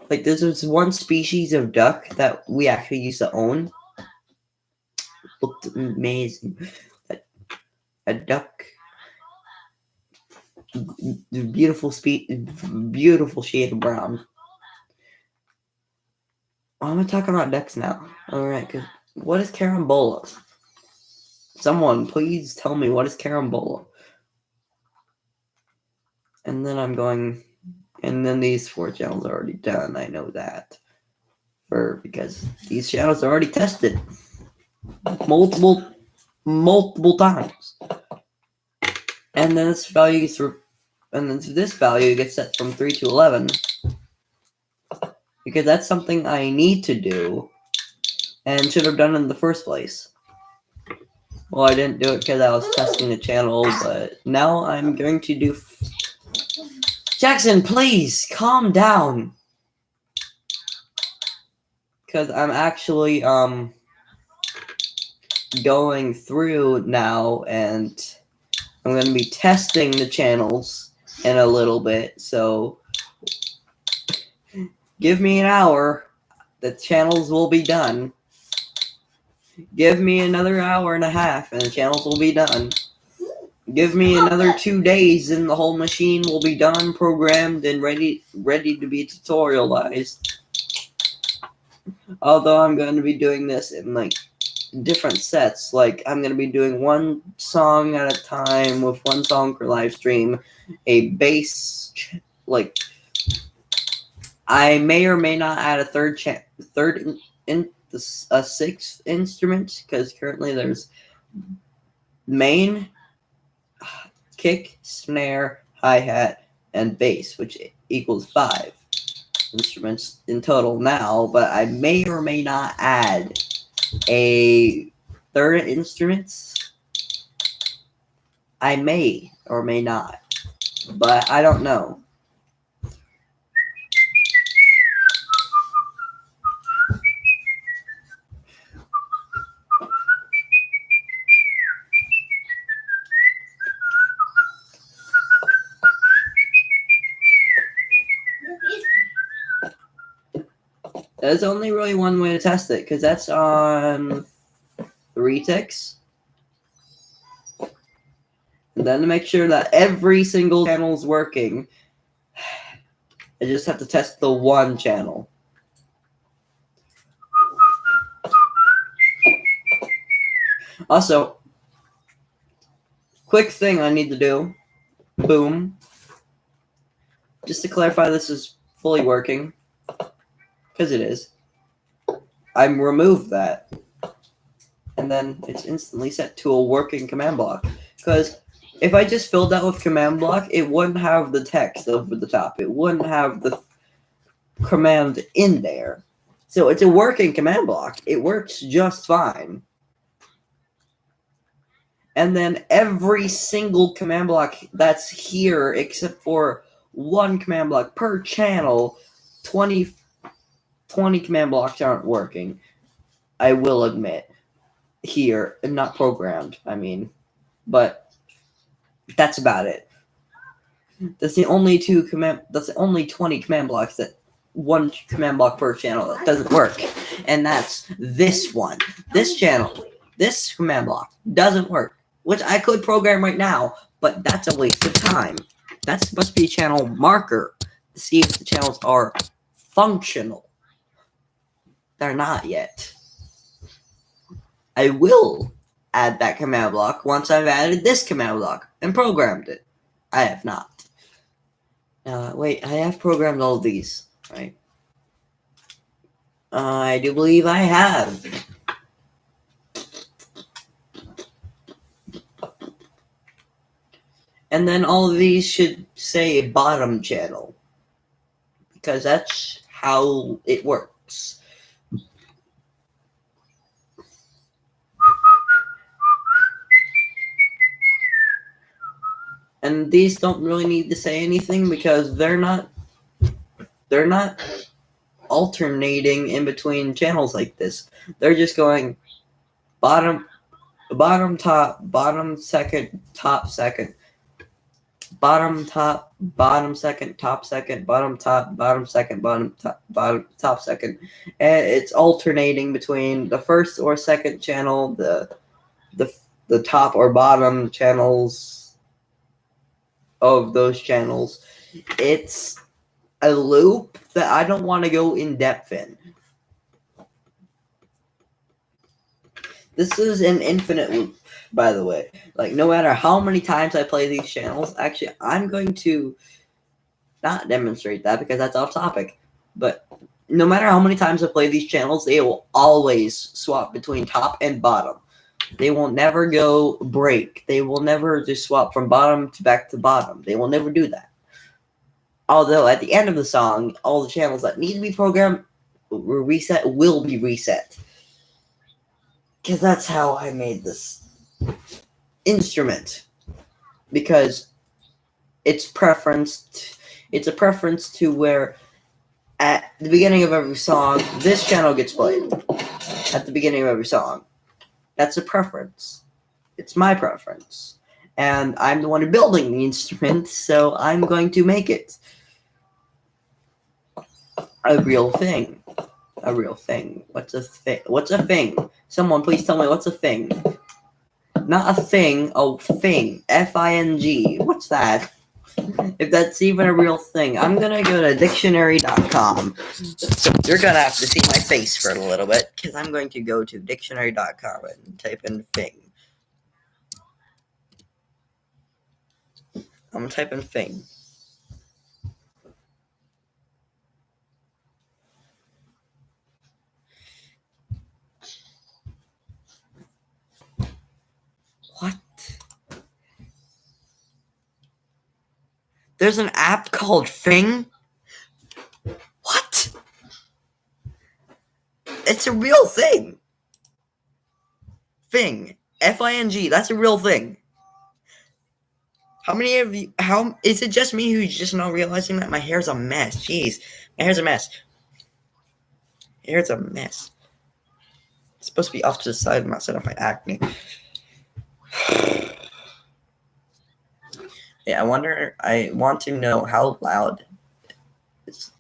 like, there's this one species of duck that we actually used to own. Looked amazing. A duck, beautiful shade of brown. I'm gonna talk about ducks now. All right, cause what is carambola? Someone, please tell me what is carambola. And then I'm going, and then these 4 channels are already done. I know that, because these channels are already tested multiple times. And then this value gets set from 3 to 11, because that's something I need to do and should have done in the first place. Well, I didn't do it because I was testing the channel, but now I'm going to do. Jackson, please calm down, because I'm actually going through now, and I'm going to be testing the channels in a little bit. So give me an hour, the channels will be done. Give me another hour and a half, and the channels will be done. Give me another 2 days, and the whole machine will be done, programmed, and ready to be tutorialized. Although I'm going to be doing this in, like, different sets. Like, I'm going to be doing one song at a time with one song per live stream. A bass, like, I may or may not add a sixth instrument, because currently there's main, kick, snare, hi-hat, and bass, which equals 5 instruments in total now, but I may or may not add a third instrument. I may or may not, but I don't know. There's only really one way to test it, because that's on 3 ticks. And then to make sure that every single channel is working, I just have to test the one channel. Also, quick thing I need to do. Boom. Just to clarify this is fully working, because it is. I remove that. And then it's instantly set to a working command block. Because if I just filled that with command block, it wouldn't have the text over the top. It wouldn't have the command in there. So it's a working command block. It works just fine. And then every single command block that's here, except for one command block per channel, 20 command blocks aren't working. I will admit. Here, and not programmed, I mean. But that's about it. That's the only 20 command blocks that one command block per channel that doesn't work. And that's this one. This channel. This command block doesn't work. Which I could program right now, but that's a waste of time. That's supposed to be a channel marker to see if the channels are functional. They're not yet. I will add that command block once I've added this command block and programmed it. I have not. Wait, I have programmed all these, right? I do believe I have. And then all of these should say bottom channel, because that's how it works. And these don't really need to say anything because they're not alternating in between channels like this. They're just going bottom, top, bottom second, top second, bottom top, bottom second, top second, bottom top, bottom second, bottom top second. And it's alternating between the first or second channel, the top or bottom channels of those channels. It's a loop that I don't want to go in depth in. This is an infinite loop, by the way. Like, no matter how many times I play these channels, actually, I'm going to not demonstrate that because that's off topic. But no matter how many times I play these channels, they will always swap between top and bottom. They will never go break. They will never just swap from bottom to back to bottom. They will never do that. Although at the end of the song, all the channels that need to be programmed reset will be reset. Because that's how I made this instrument. Because it's a preference to where at the beginning of every song, this channel gets played. At the beginning of every song. That's a preference. It's my preference. And I'm the one building the instrument, so I'm going to make it a real thing. A real thing. What's a thing? What's a thing? Someone please tell me what's a thing. Not a thing, a thing. F-I-N-G. What's that? If that's even a real thing. I'm gonna go to dictionary.com. So you're gonna have to see my face for a little bit, because I'm going to go to dictionary.com and type in thing. I'm gonna type in thing. What? There's an app called Thing? What? It's a real thing. Thing. F-I-N-G. That's a real thing. How many of you, is it just me who's just not realizing that my hair's a mess? Jeez. My hair's a mess. Hair's a mess. It's supposed to be off to the side of my set of my acne. Yeah, I want to know how loud is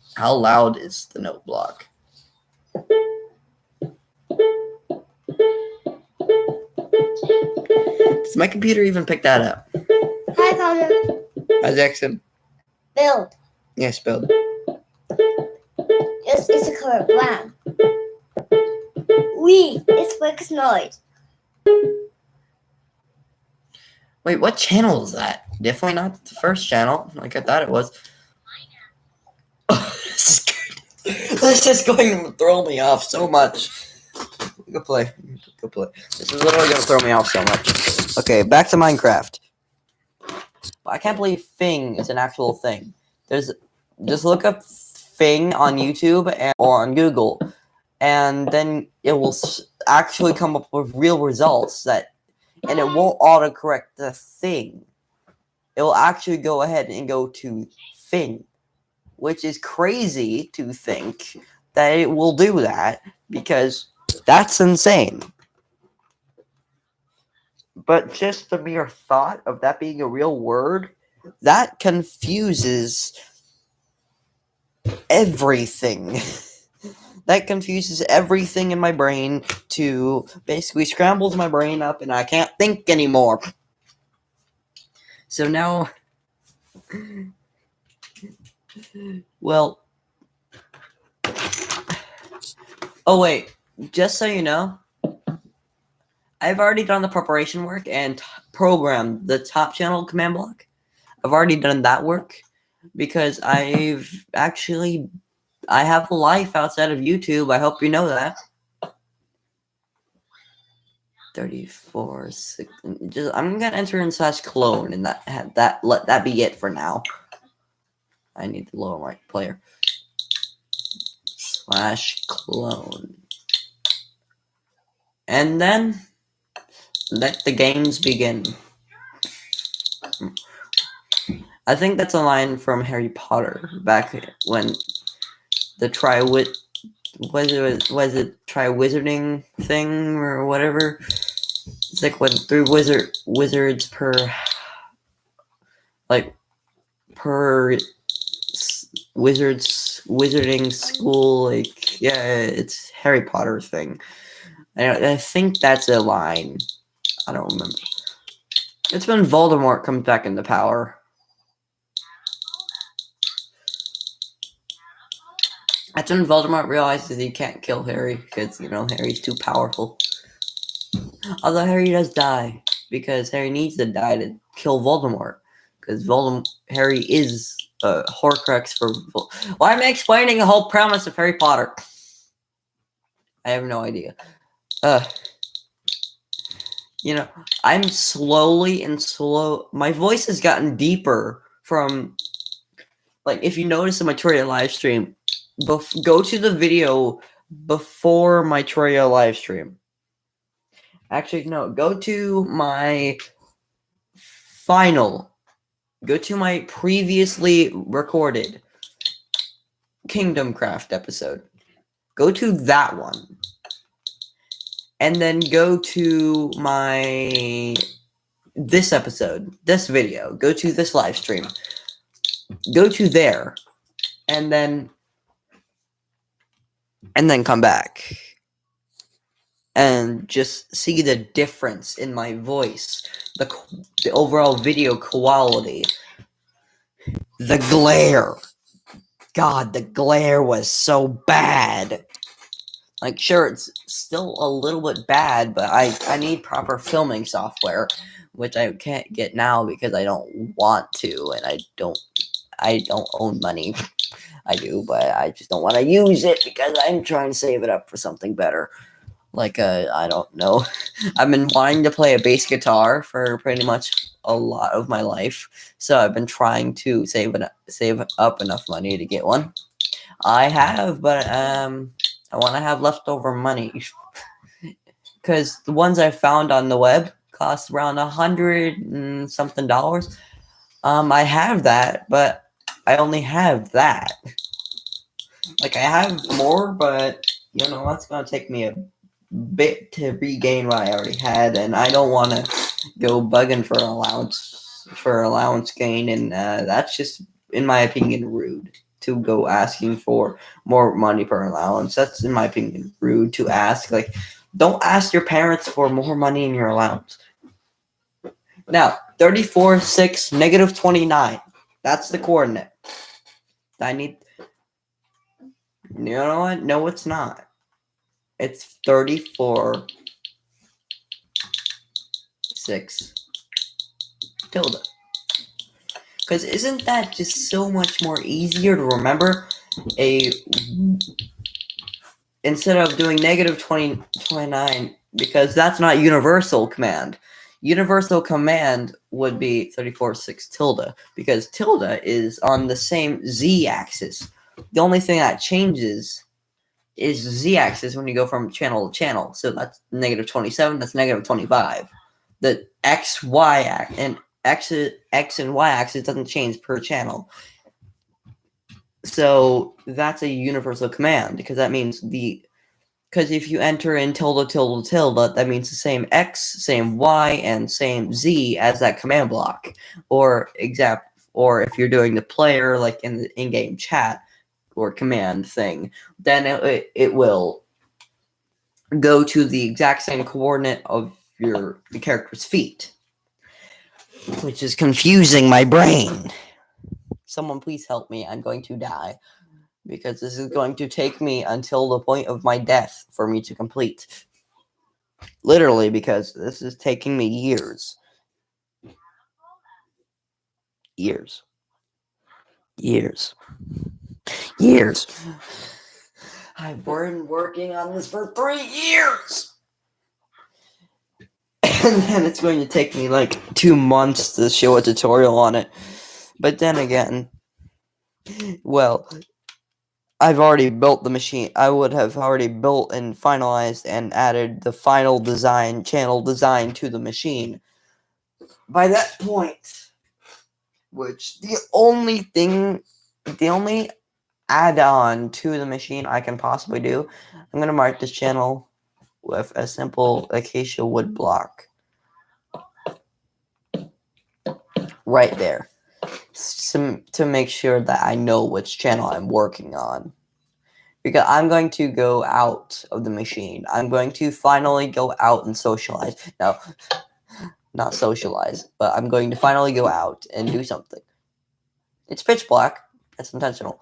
the note block. Does my computer even pick that up? Hi, Connor. Hi, Jackson. Build. Yes, spelled. Yes, it's the color brown. It's Rick's noise. Wait, what channel is that? Definitely not the first channel, like I thought it was. This is going to throw me off so much. Go play. This is literally going to throw me off so much. Okay, back to Minecraft. I can't believe Fing is an actual thing. Just look up Fing on YouTube or on Google, and then it will actually come up with real results and it won't autocorrect the thing. It will actually go ahead and go to Fing, which is crazy to think that it will do that because that's insane. But just the mere thought of that being a real word, that confuses everything. That confuses everything in my brain to basically scrambles my brain up and I can't think anymore. So now, well, oh wait, just so you know, I've already done the preparation work and programmed the top channel command block. I've already done that work because I have a life outside of YouTube. I hope you know that. 34, 6, I'm gonna enter in /clone and let that be it for now. I need to lower my player. /clone. And then let the games begin. I think that's a line from Harry Potter back when the was it try wizarding thing or whatever. It's like when 3 wizards per wizarding school, like, yeah, it's Harry Potter thing. I think that's a line. I don't remember. It's when Voldemort comes back into power. That's when Voldemort realizes he can't kill Harry because, Harry's too powerful. Although Harry does die because Harry needs to die to kill Voldemort because Harry is a Horcrux for. Why am I explaining the whole premise of Harry Potter? I have no idea. I'm my voice has gotten deeper from, like, if you notice in my Troya live stream, go to the video before my Troya live stream. Actually, no, go to my previously recorded Kingdom Craft episode. Go to that one. And then go to this video. Go to this live stream. Go to there. And then come back. And just see the difference in my voice. The overall video quality. The glare. God, the glare was so bad. Like, sure, it's still a little bit bad, but I need proper filming software, which I can't get now because I don't want to, and I don't own money. I do, but I just don't want to use it because I'm trying to save it up for something better. Like, I don't know. I've been wanting to play a bass guitar for pretty much a lot of my life, so I've been trying to save up enough money to get one. I have, but I want to have leftover money because the ones I found on the web cost around $100 and something. I have that, but I only have that. Like, I have more, but that's gonna take me a bit to regain what I already had, and I don't want to go bugging for allowance gain, and that's just, in my opinion, rude to go asking for more money per allowance. That's, in my opinion, rude to ask. Like, don't ask your parents for more money in your allowance. Now, 34, 6, negative 29. That's the coordinate. I need... You know what? No, it's not. It's 34, 6, tilde. Because isn't that just so much more easier to remember? Instead of doing negative 29, because that's not universal command. Universal command would be 34, 6, tilde, because tilde is on the same z-axis. The only thing that changes is z-axis when you go from channel to channel. So that's negative 27, that's negative 25. The x, y axis, and x and y axis doesn't change per channel. So that's a universal command, because that means because if you enter in tilde, tilde, tilde, that means the same x, same y, and same z as that command block. Or if you're doing the player, like in the in-game chat or command thing, then it will go to the exact same coordinate of the character's feet, which is confusing my brain. Someone please help me. I'm going to die, because this is going to take me until the point of my death for me to complete. Literally, because this is taking me years. Years. I've been working on this for 3 years. And then it's going to take me like 2 months to show a tutorial on it. But then again, well, I've already built the machine. I would have already built and finalized and added the final design, channel design to the machine by that point. Which the only add-on to the machine I can possibly do, I'm going to mark this channel with a simple acacia wood block. Right there. To make sure that I know which channel I'm working on. Because I'm going to go out of the machine. I'm going to finally go out and socialize. No, not socialize, but I'm going to finally go out and do something. It's pitch black. That's intentional.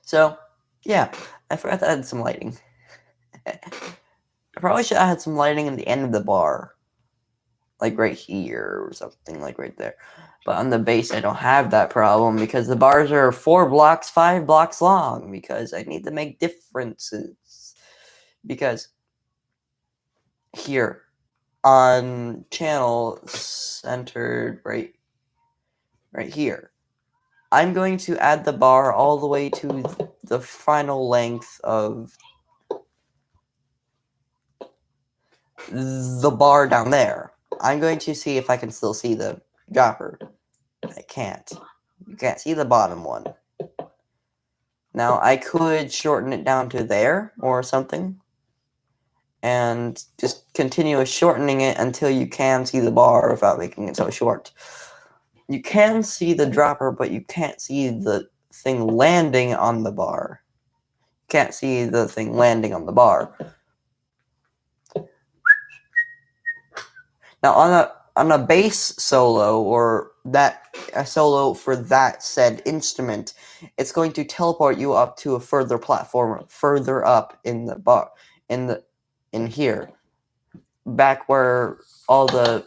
So, yeah, I forgot to add some lighting. I probably should have had some lighting in the end of the bar. Like right here or something, like right there. But on the base, I don't have that problem because the bars are 5 blocks long, because I need to make differences. Because here, on channel centered right here, I'm going to add the bar all the way to the final length of the bar down there. I'm going to see if I can still see the dropper. I can't. You can't see the bottom one. Now, I could shorten it down to there or something, and just continue shortening it until you can see the bar without making it so short. You can see the dropper, but you can't see the thing landing on the bar. You can't see the thing landing on the bar. Now, on a bass solo, or a solo for that said instrument, it's going to teleport you up to a further platform, further up in the bar, in here, back where all the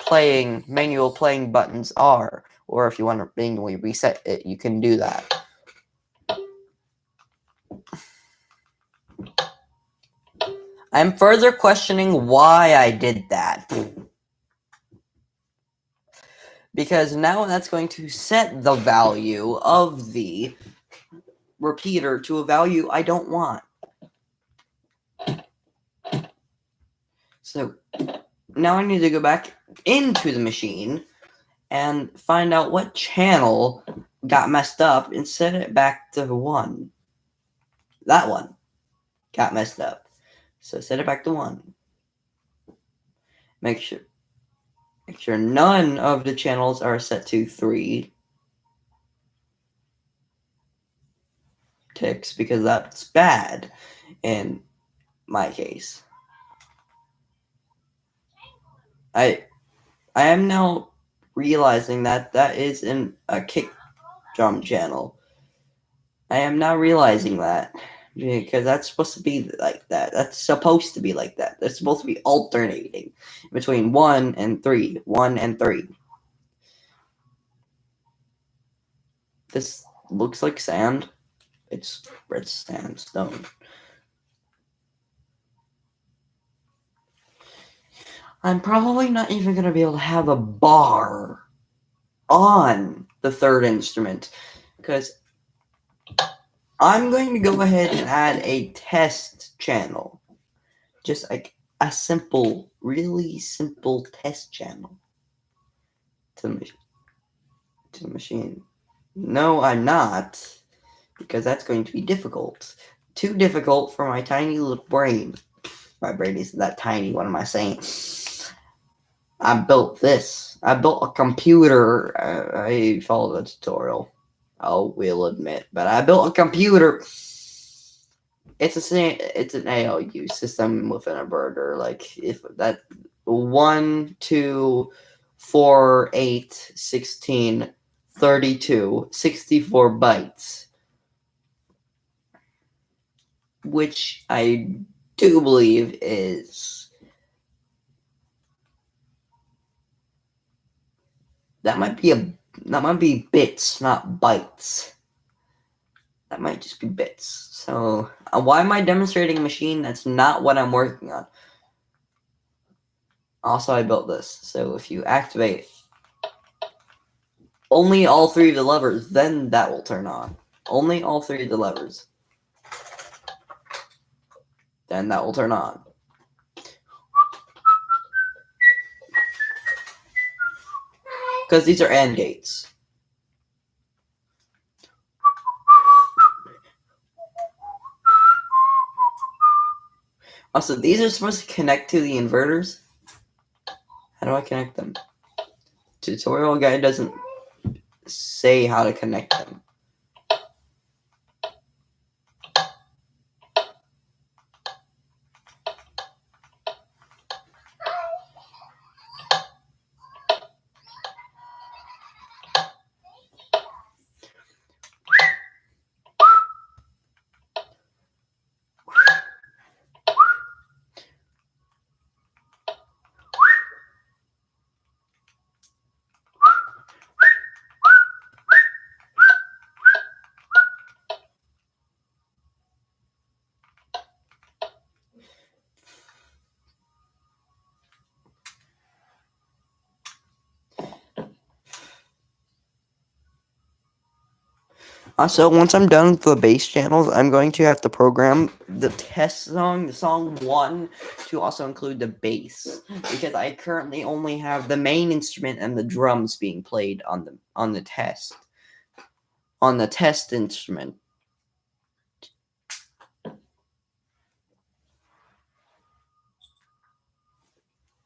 manual playing buttons are. Or if you want to manually reset it, you can do that. I'm further questioning why I did that. Because now that's going to set the value of the repeater to a value I don't want. So now I need to go back into the machine and find out what channel got messed up and set it back to 1. That one. got messed up. So set it back to 1. Make sure none of the channels are set to 3 ticks, because that's bad in my case. I am now realizing that is in a kick drum channel. I am now realizing that, because that's supposed to be like that. That's supposed to be like that. They're supposed to be alternating between 1 and 3. 1 and 3. This looks like sand. It's red sandstone. I'm probably not even going to be able to have a bar on the 3rd instrument, because I'm going to go ahead and add a test channel. Just like a simple, really simple test channel to the machine. No, I'm not, because that's going to be difficult. Too difficult for my tiny little brain. My brain isn't that tiny, what am I saying? I built this. I built a computer. I followed the tutorial, I will admit. But I built a computer. It's an ALU system with an inverter. Like, if that 1, 2, 4, 8, 16, 32, 64 bytes. Which I do believe is... That might be bits, not bytes. That might just be bits. So, why am I demonstrating a machine? That's not what I'm working on. Also, I built this. So, if you activate only all 3 of the levers, then that will turn on. Only all 3 of the levers. Then that will turn on. Because these are AND gates. Also, these are supposed to connect to the inverters. How do I connect them? Tutorial guide doesn't say how to connect them. Also, once I'm done with the bass channels, I'm going to have to program the test song, the song 1, to also include the bass, because I currently only have the main instrument and the drums being played on the test instrument.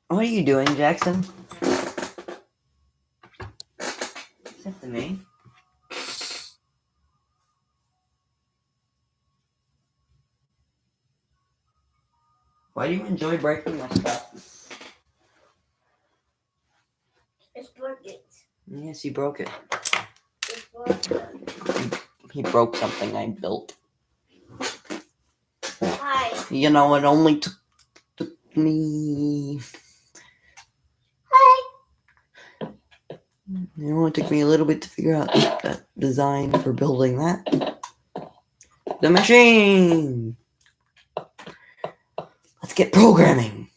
What are you doing, Jackson? Is that to me? Why do you enjoy breaking my stuff? It's broke it. Yes, he broke it. It's broken. He broke something I built. Hi. You know, it only took me... Hi. It only took me a little bit to figure out that design for building that. The machine! Let's get programming.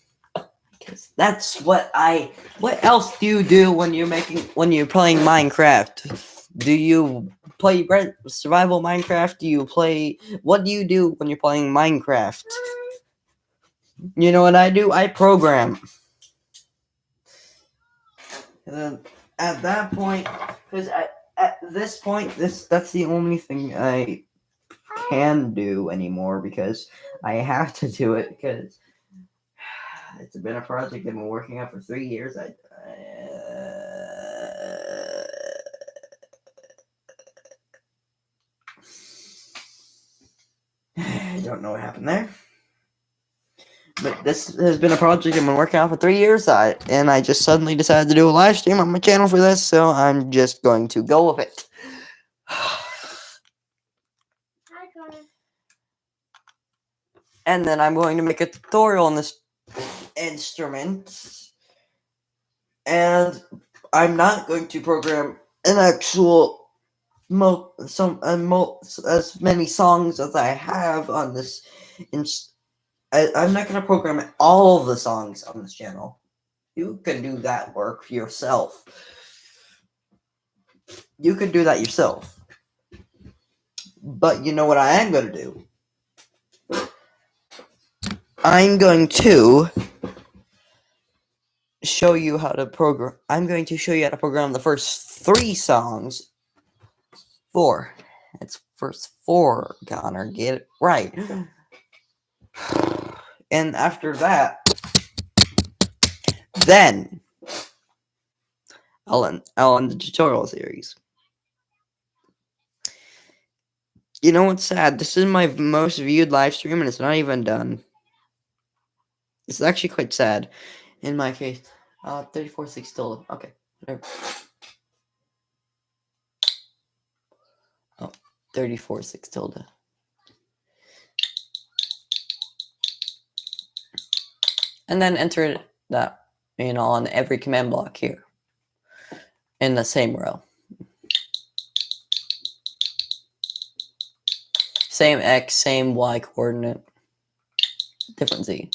Because that's what else do you do when you're playing Minecraft? Do you play survival Minecraft? What do you do when you're playing Minecraft? You know what I do? I program. And then at that point, because at this point, that's the only thing I can do anymore because I have to do it because it's been a project I've been working on for 3 years. I don't know what happened there. But this has been a project I've been working on for 3 years, and I just suddenly decided to do a live stream on my channel for this, so I'm just going to go with it. Hi, Connor. And then I'm going to make a tutorial on this instrument, and I'm not going to program an actual as many songs as I have on this. I'm not going to program all of the songs on this channel. You can do that work yourself. You can do that yourself. But you know what I am going to do? I'm going to show you how to program. I'm going to show you how to program the first 3 songs. 4. It's first 4, Connor. Get it right. And after that, then I'll end the tutorial series. You know what's sad? This is my most viewed live stream, and it's not even done. It's actually quite sad. In my case, 34.6 tilde. Okay, whatever. Oh, 34.6 tilde. And then enter that, on every command block here in the same row. Same X, same Y coordinate, different Z.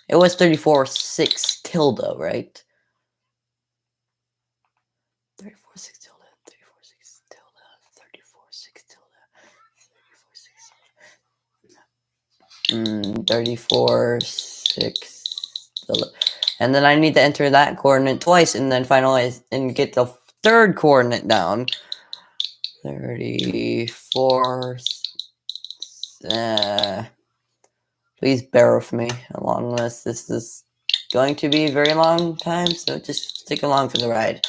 It was 34.6 tilde, right? 34.6 tilde, 34.6 tilde, 34.6 tilde, 34.6 tilde. And then I need to enter that coordinate twice and then finalize and get the third coordinate down. 34. Please bear with me along this. This is going to be a very long time, so just stick along for the ride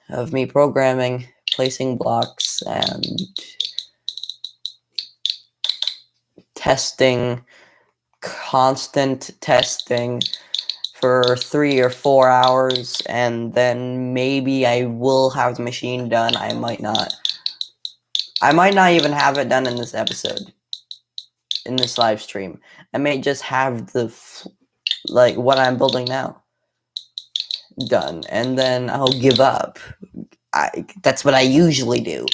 of me programming, placing blocks, and testing, constant testing for 3 or 4 hours, and then maybe I will have the machine done. I might not. I might not even have it done in this episode, in this live stream. I may just have what I'm building now done, and then I'll give up. That's what I usually do.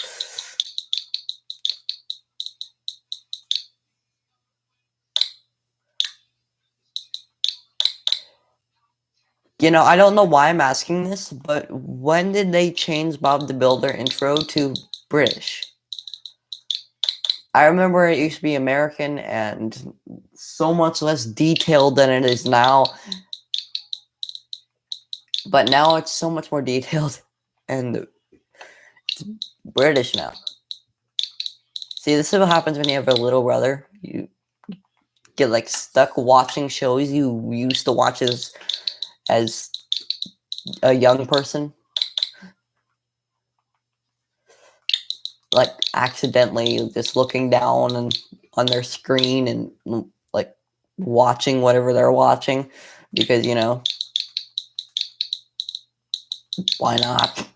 I don't know why I'm asking this, but when did they change Bob the Builder intro to British? I remember it used to be American and so much less detailed than it is now. But now it's so much more detailed and it's British now. See, this is what happens when you have a little brother. You get stuck watching shows you used to watch as a young person. Accidentally just looking down and on their screen and watching whatever they're watching because why not?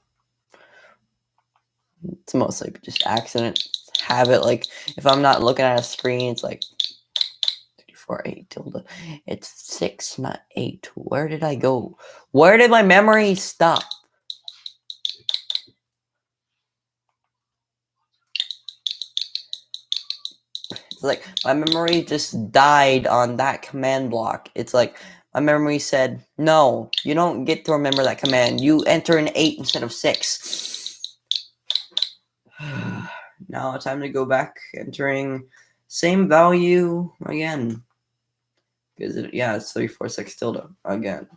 It's mostly just accident. Habit. If I'm not looking at a screen, it's 34.8 tilde. It's 6, not 8. Where did I go? Where did my memory stop? It's my memory just died on that command block. It's my memory said, no, you don't get to remember that command. You enter an 8 instead of 6. Now it's time to go back, entering same value again. Because it's 34.6 tilde again.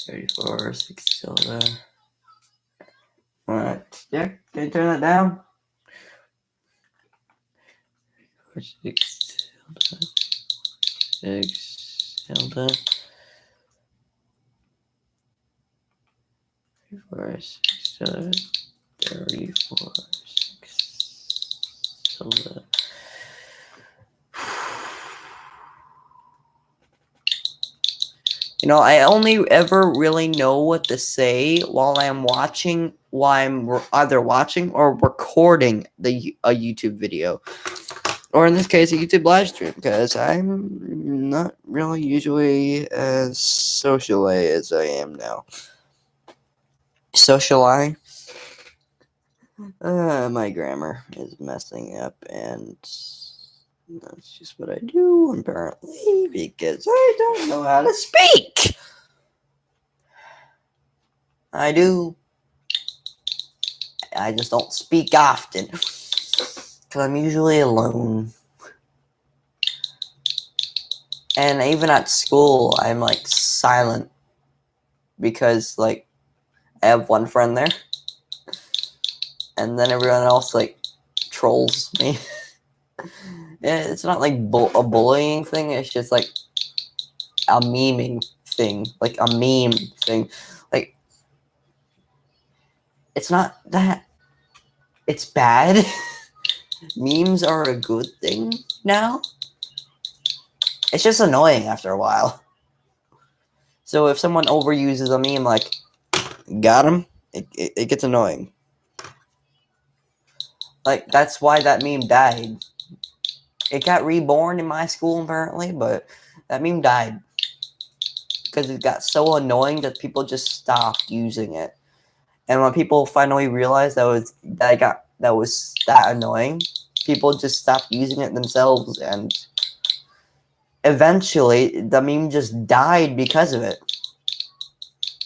34.6 tilde. Alright. Yeah, can you turn that down? 6 tilde 34 6 tilde 34 6 tilde. You know, I only ever really know what to say while I'm either watching or recording a YouTube video. Or in this case, a YouTube live stream, because I'm not really usually as socially as I am now. Socially? My grammar is messing up, and that's just what I do, apparently, because I don't know how to speak! I do. I just don't speak often, because I'm usually alone. And even at school, I'm, like, silent, because, like, I have one friend there, and then everyone else, like, trolls me. It's not, like, a bullying thing, it's just, like, a memeing thing. Like, a meme thing. Like, it's not that it's bad. Memes are a good thing now. It's just annoying after a while. So if someone overuses a meme like, got him, it gets annoying. Like, that's why that meme died. It got reborn in my school, apparently, but that meme died. Because it got so annoying that people just stopped using it. And when people finally realized that was that annoying, people just stopped using it themselves, and eventually the meme just died because of it.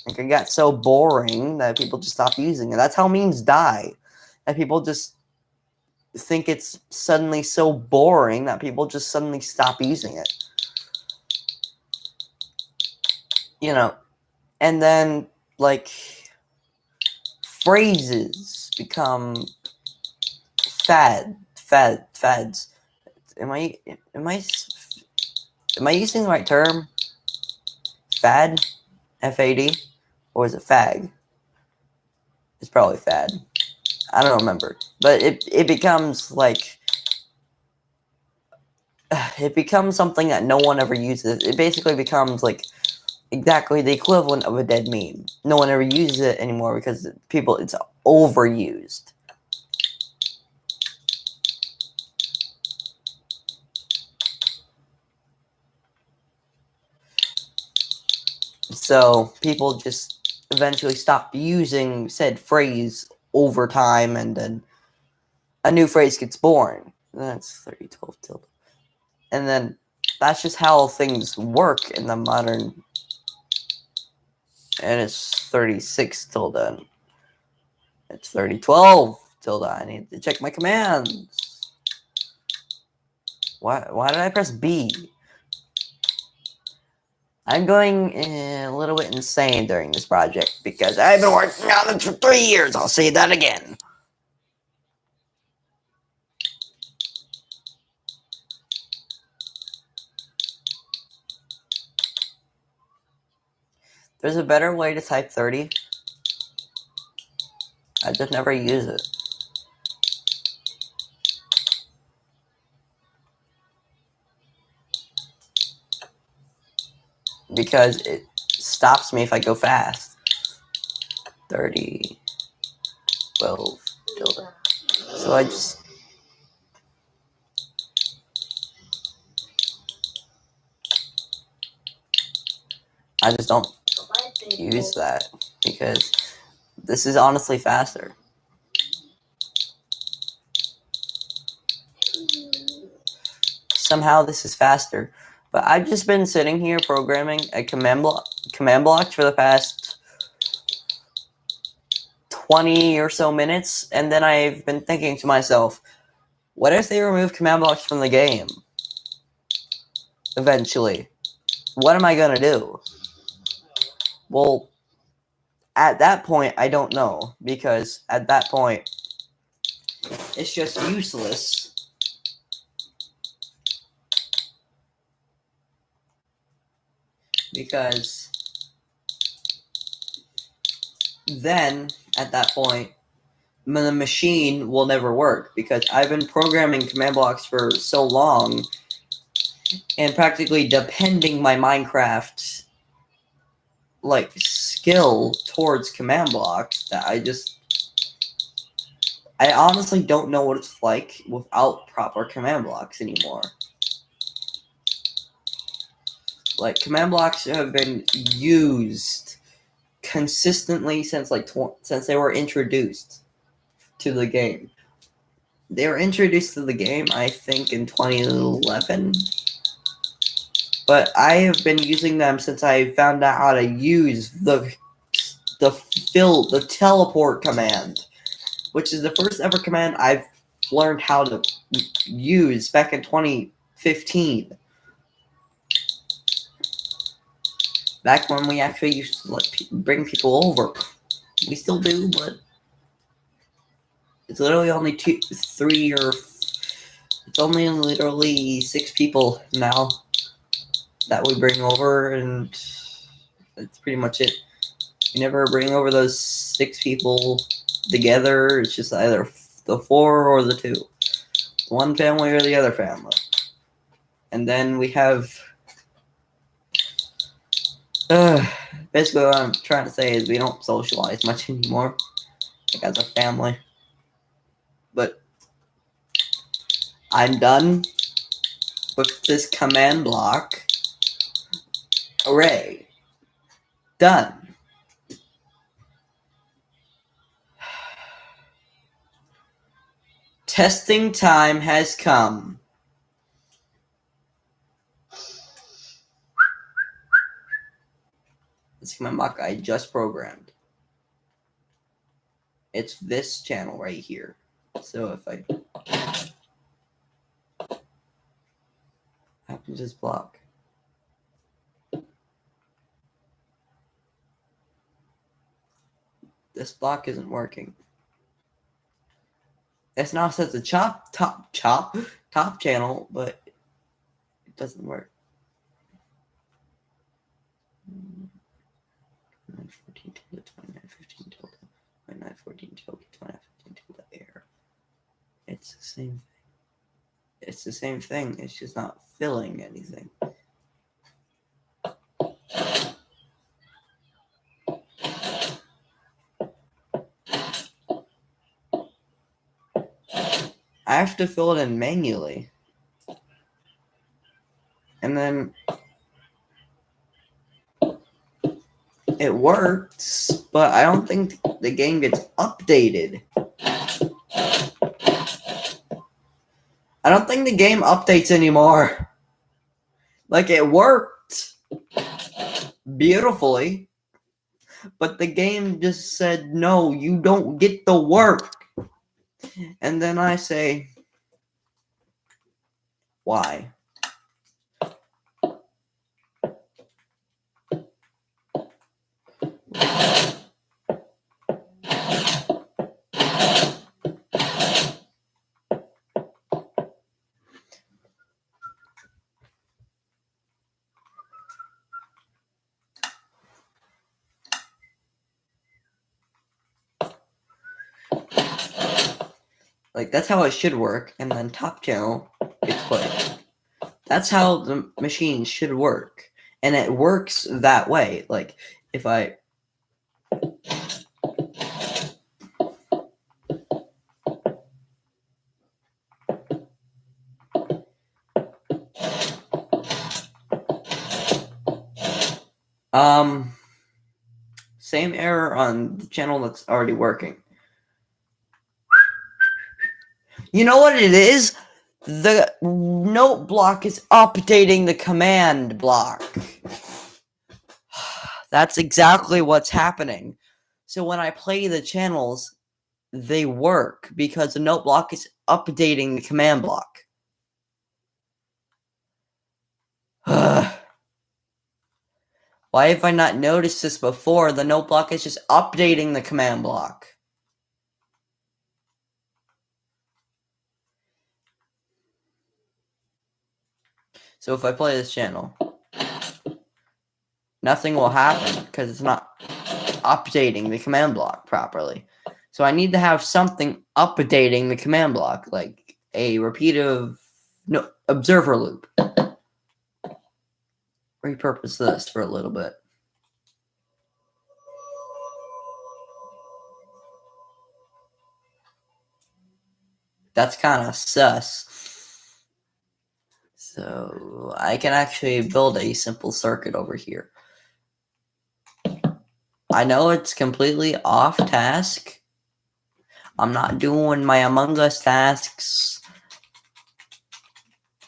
Like, it got so boring that people just stopped using it. That's how memes die. And people just think it's suddenly so boring that people just suddenly stop using it. You know, and then, like, phrases become fads. Am I using the right term? Fad? F-A-D? Or is it fag? It's probably fad. I don't remember. But it becomes like it becomes something that no one ever uses. It basically becomes like exactly the equivalent of a dead meme. No one ever uses it anymore because it's overused. So people just eventually stop using said phrase over time, and then a new phrase gets born. That's 30, 12 tilde. And then that's just how things work in the modern. And it's 36 tilde. It's 3012 tilde. I need to check my commands. Why did I press B? I'm going a little bit insane during this project because I've been working on it for 3 years. I'll say that again. There's a better way to type 30. I just never use it. Because it stops me if I go fast. 30, 12, tilde. So I just... don't use that because this is honestly faster. Somehow this is faster. But I've just been sitting here programming a command block for the past 20 or so minutes, and then I've been thinking to myself, what if they remove command blocks from the game? Eventually. What am I gonna do? Well, at that point, I don't know, because at that point, it's just useless. Because then, at that point, the machine will never work, because I've been programming command blocks for so long and practically depending my Minecraft like skill towards command blocks that I honestly don't know what it's like without proper command blocks anymore. Like, command blocks have been used consistently since since they were introduced to the game. They were introduced to the game, I think, in 2011. But I have been using them since I found out how to use the teleport command, which is the first ever command I've learned how to use back in 2015. Back when we actually used to bring people over. We still do, but it's literally only it's only literally 6 people now that we bring over, and that's pretty much it. You never bring over those 6 people together. It's just either the 4 or the 2. One family or the other family. And then we have... basically what I'm trying to say is we don't socialize much anymore. Like, as a family. But I'm done with this command block array. Done. Testing time has come. This command block I just programmed. It's this channel right here. So if I... what happens to this block? This block isn't working. It's now says the top channel, but it doesn't work. 9:14 tilde 29:15 tilde 29:14 tilde 29:15 tilde error. It's the same thing. It's the same thing. It's just not filling anything. I have to fill it in manually. And then it works, but I don't think the game gets updated. I don't think the game updates anymore. Like, it worked beautifully, but the game just said, no, you don't get the work. And then I say, why? Like, that's how it should work, and then top channel gets played. That's how the machine should work, and it works that way. Like, if I... same error on the channel that's already working. You know what it is? The note block is updating the command block. That's exactly what's happening. So when I play the channels, they work because the note block is updating the command block. Why Why have I not noticed this before? The note block is just updating the command block. So if I play this channel, nothing will happen because it's not updating the command block properly. So I need to have something updating the command block, like a observer loop. Repurpose this for a little bit. That's kind of sus. So I can actually build a simple circuit over here. I know it's completely off task. I'm not doing my Among Us tasks.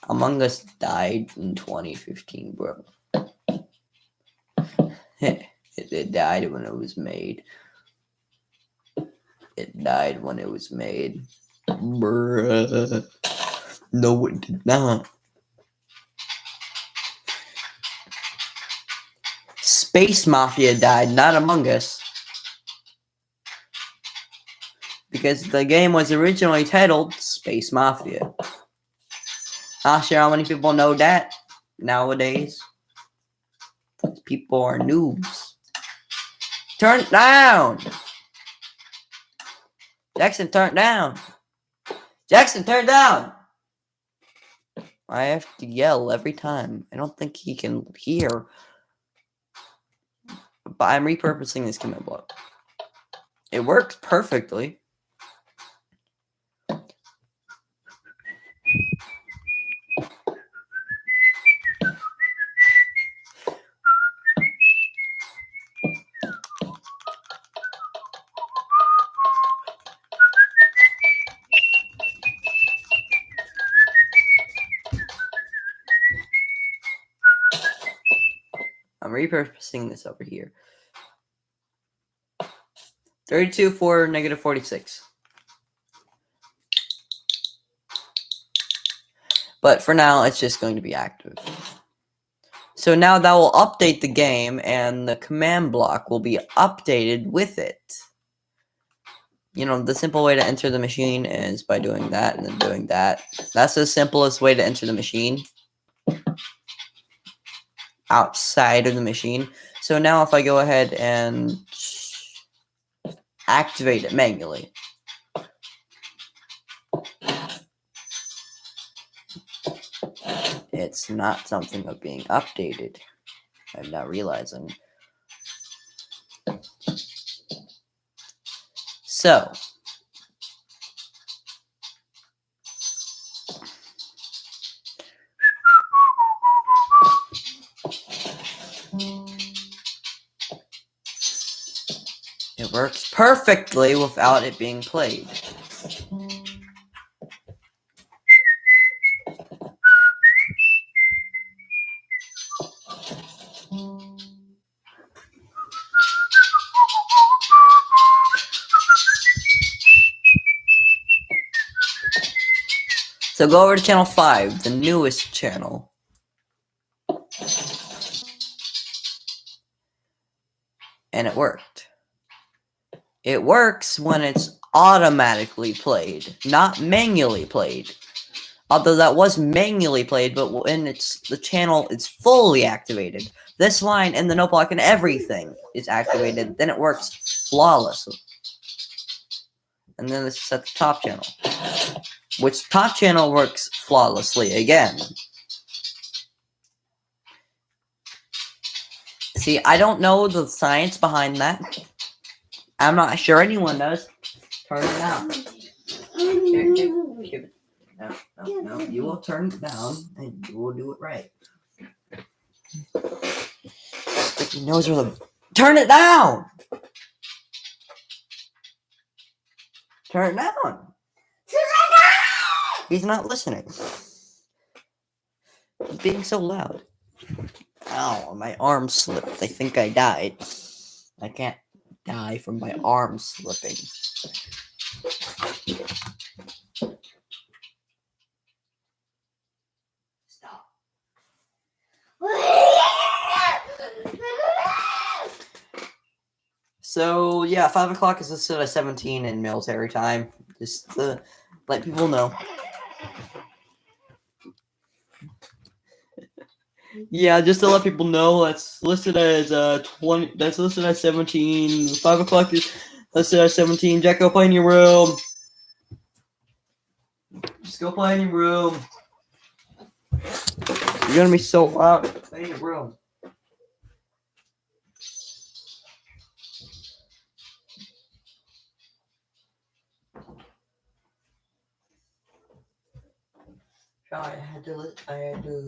Among Us died in 2015, bro. It died when it was made. It died when it was made. Bruh. No, it did not. Space Mafia died, not Among Us. Because the game was originally titled Space Mafia. Not sure how many people know that nowadays. People are noobs. Turn it down! Jackson, turn it down! Jackson, turn it down! I have to yell every time. I don't think he can hear. But I'm repurposing this command block. It works perfectly. I'm repurposing this over here. 32 for negative 46. But for now, it's just going to be active. So now that will update the game, and the command block will be updated with it. You know, the simple way to enter the machine is by doing that and then doing that. That's the simplest way to enter the machine. Outside of the machine. So now if I go ahead and activate it manually. It's not something of being updated. I'm not realizing. So, it works perfectly without it being played. So go over to channel 5, the newest channel. And it worked. It works when it's automatically played, not manually played. Although that was manually played, but when the channel is fully activated, this line and the note block and everything is activated, then it works flawlessly. And then this is at the top channel, which top channel works flawlessly again. See, I don't know the science behind that. I'm not sure anyone does. Turn it down. Here. No. You will turn it down, and you will do it right. He knows where the... Turn it down! Turn it down! He's not listening. He's being so loud. Ow, my arm slipped. I think I died. I can't die from my arm slipping. Stop. So yeah, 5 o'clock is listed at 17 in military time. Just to let people know. Yeah, just to let people know, that's listed as 20. That's listed as 17. 5 o'clock is listed as 17. Jack, go play in your room. Just go play in your room. You're gonna be so loud. Play in your room. I had to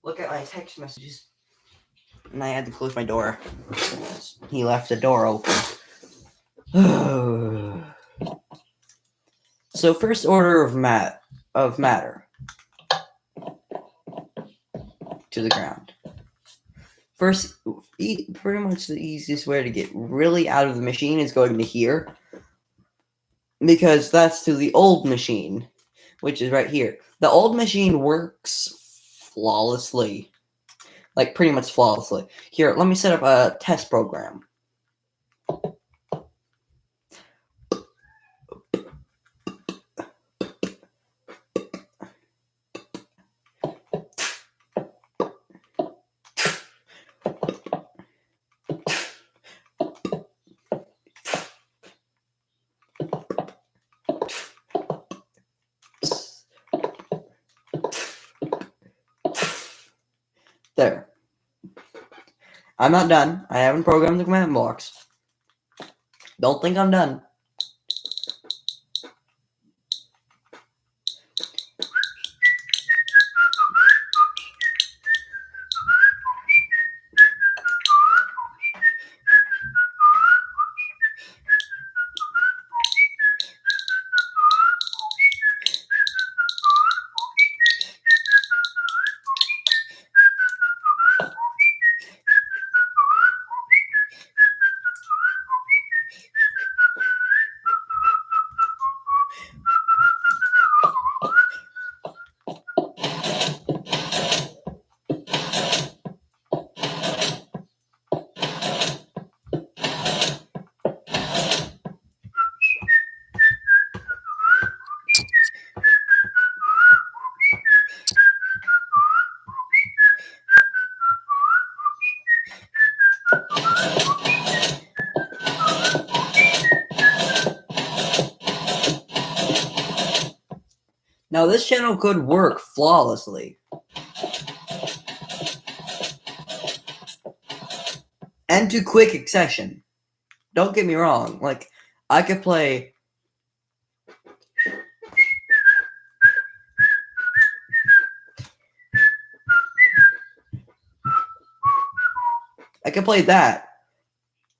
look at my text messages, and I had to close my door. He left the door open. So first order of matter to the ground. First, pretty much the easiest way to get really out of the machine is going to here, because that's to the old machine, which is right here. The old machine works flawlessly, like pretty much flawlessly. Here, let me set up a test program. There. I'm not done. I haven't programmed the command blocks. Don't think I'm done. Now this channel could work flawlessly. And to quick accession. Don't get me wrong. Like, I could play... I could play that.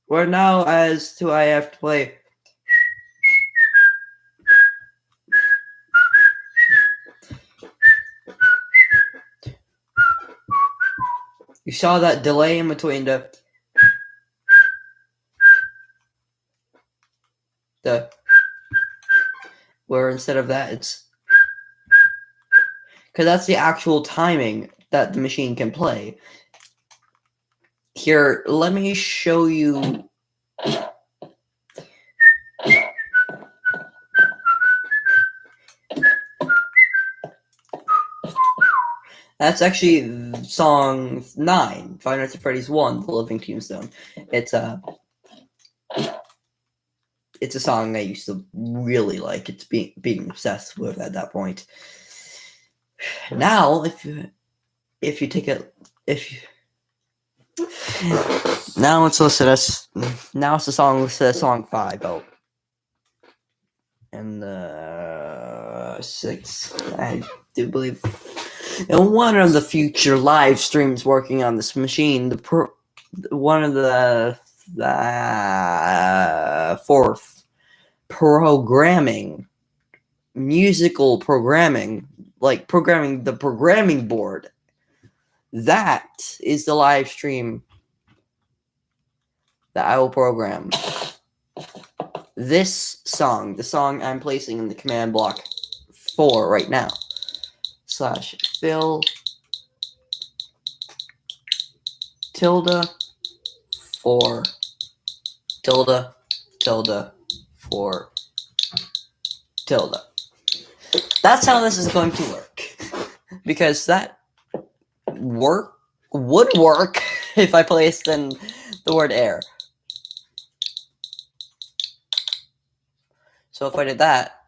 Where now as to I have to play... You saw that delay in between the where instead of that it's because that's the actual timing that the machine can play. Here, let me show you. That's actually song 9, Five Nights at Freddy's 1, The Living Tombstone. It's a song I used to really like. It's being obsessed with at that point. Now, if you take a now it's listed as it's the song listed as song 5 out. And 6, I do believe. In one of the future live streams working on this machine, one of the fourth musical programming, like programming the programming board. That is the live stream that I will program. This song, the song I'm placing in the command block 4 right now. / fill tilde 4 tilde, tilde, 4, tilde. That's how this is going to work. Because that would work if I placed in the word air. So if I did that,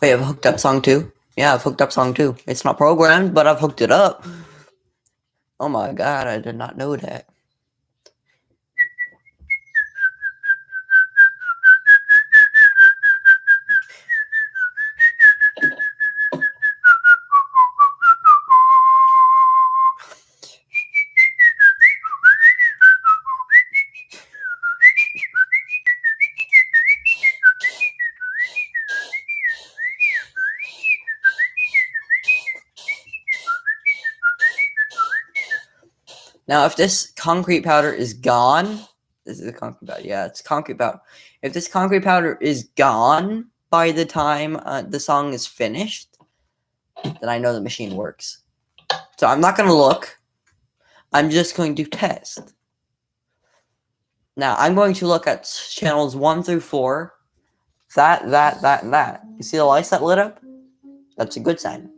wait, I've hooked up song 2? Yeah, I've hooked up song 2. It's not programmed, but I've hooked it up. Oh my god, I did not know that. Now, if this concrete powder is gone, this is a concrete powder. Yeah, it's concrete powder. If this concrete powder is gone by the time the song is finished, then I know the machine works. So I'm not going to look. I'm just going to test. Now, I'm going to look at channels 1 through 4. That, and that. You see the lights that lit up? That's a good sign.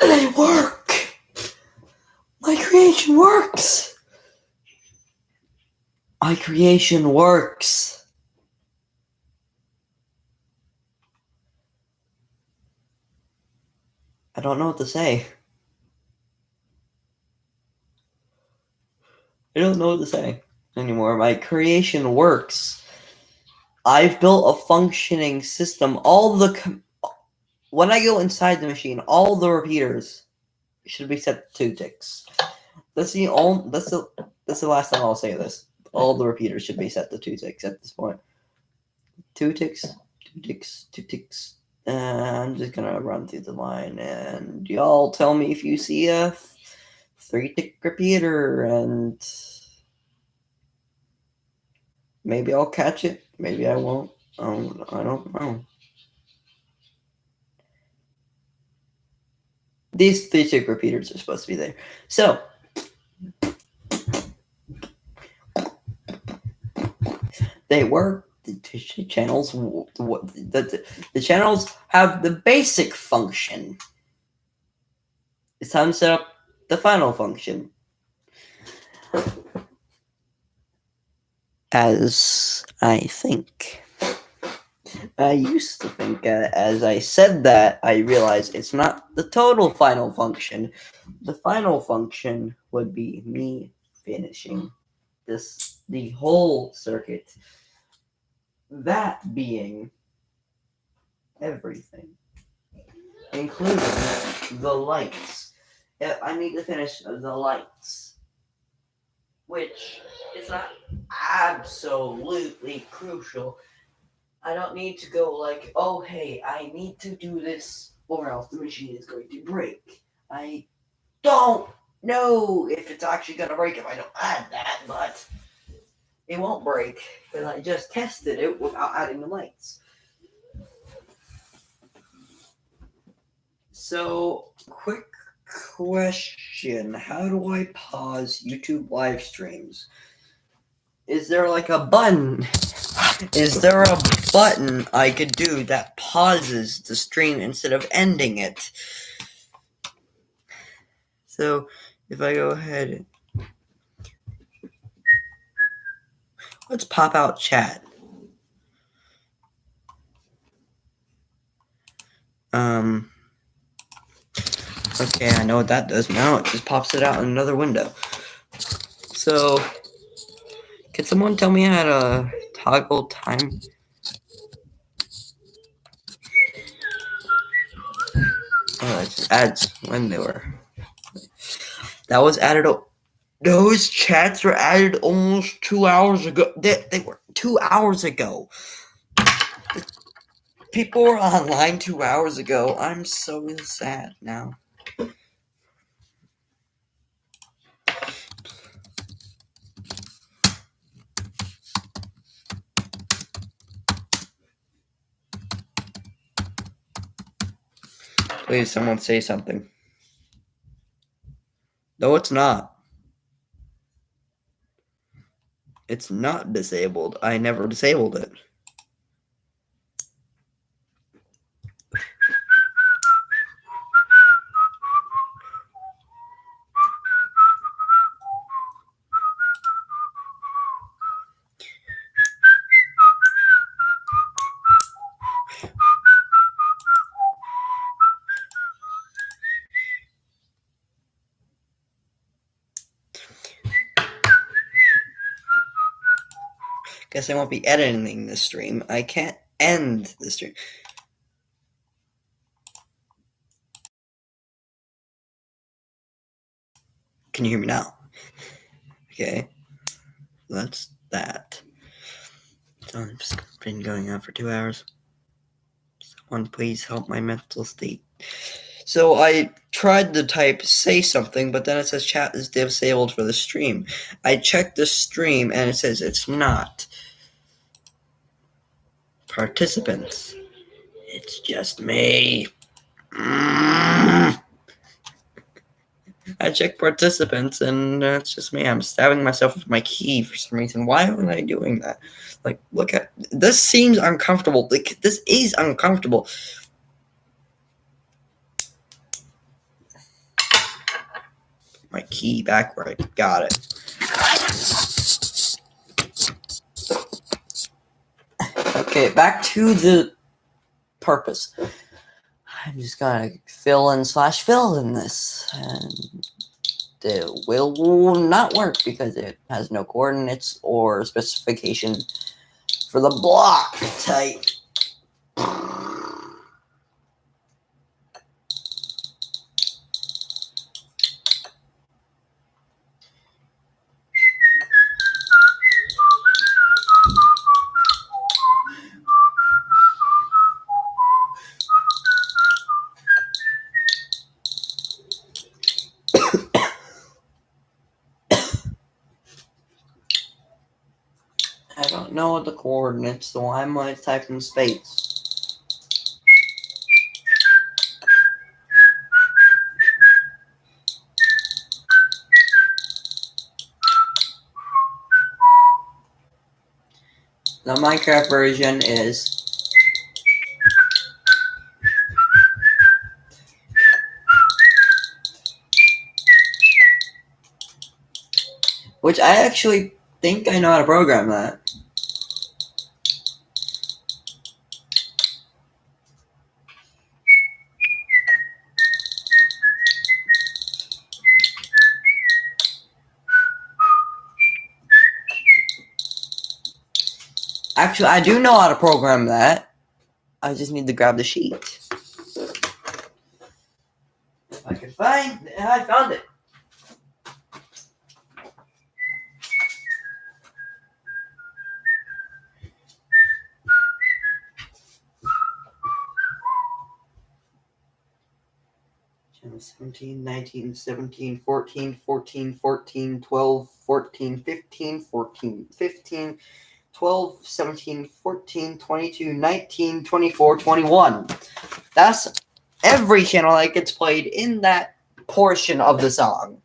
They work! My creation works! My creation works! I don't know what to say. I don't know what to say anymore. My creation works. I've built a functioning system. When I go inside the machine, all the repeaters should be set to 2 ticks. That's the last time I'll say this. All the repeaters should be set to 2 ticks at this point. 2 ticks, 2 ticks, 2 ticks. I'm just gonna run through the line, and y'all tell me if you see a 3-tick repeater, and maybe I'll catch it. Maybe I won't. I don't know. These 3-tick repeaters are supposed to be there. So, they work. The channels, the channels have the basic function. It's time to set up the final function. As I think. I used to think, as I said that, I realized it's not the total final function. The final function would be me finishing the whole circuit. That being everything, including the lights. I need to finish the lights, which is not absolutely crucial. I don't need to go like, oh, hey, I need to do this or else the machine is going to break. I don't know if it's actually going to break if I don't add that, but it won't break because I just tested it without adding the lights. So, quick question. How do I pause YouTube live streams? Is there like a button? Is there a button I could do that pauses the stream instead of ending it? So if I go ahead, let's pop out chat. Okay, I know what that does now. It just pops it out in another window. So, can someone tell me how to toggle time? Oh, it just adds when they were. That was added. Those chats were added almost 2 hours ago. They were 2 hours ago. People were online 2 hours ago. I'm so sad now. Please, someone say something. No, it's not. It's not disabled. I never disabled it. Guess I won't be editing this stream. I can't end the stream. Can you hear me now? Okay. That's that. So I've just been going on for 2 hours. Someone please help my mental state. So I tried to type say something, but then it says chat is disabled for the stream. I checked the stream and it says it's not. Participants. It's just me. I checked participants and it's just me. I'm stabbing myself with my key for some reason. Why am I doing that? Like, look at this. Seems uncomfortable. Like, this is uncomfortable. My key back where I got it. Okay, back to the purpose. I'm just gonna fill in this, and it will not work because it has no coordinates or specification for the block type. I don't know the coordinates, so I might type in space. The Minecraft version is which I actually think I know how to program that. Actually, I do know how to program that. I just need to grab the sheet. If I can find it, I found it. Channel 17, 19, 17, 14, 14, 14, 12, 14, 15, 14, 15, 12, 17, 14, 22, 19, 24, 21. That's every channel that gets played in that portion of the song.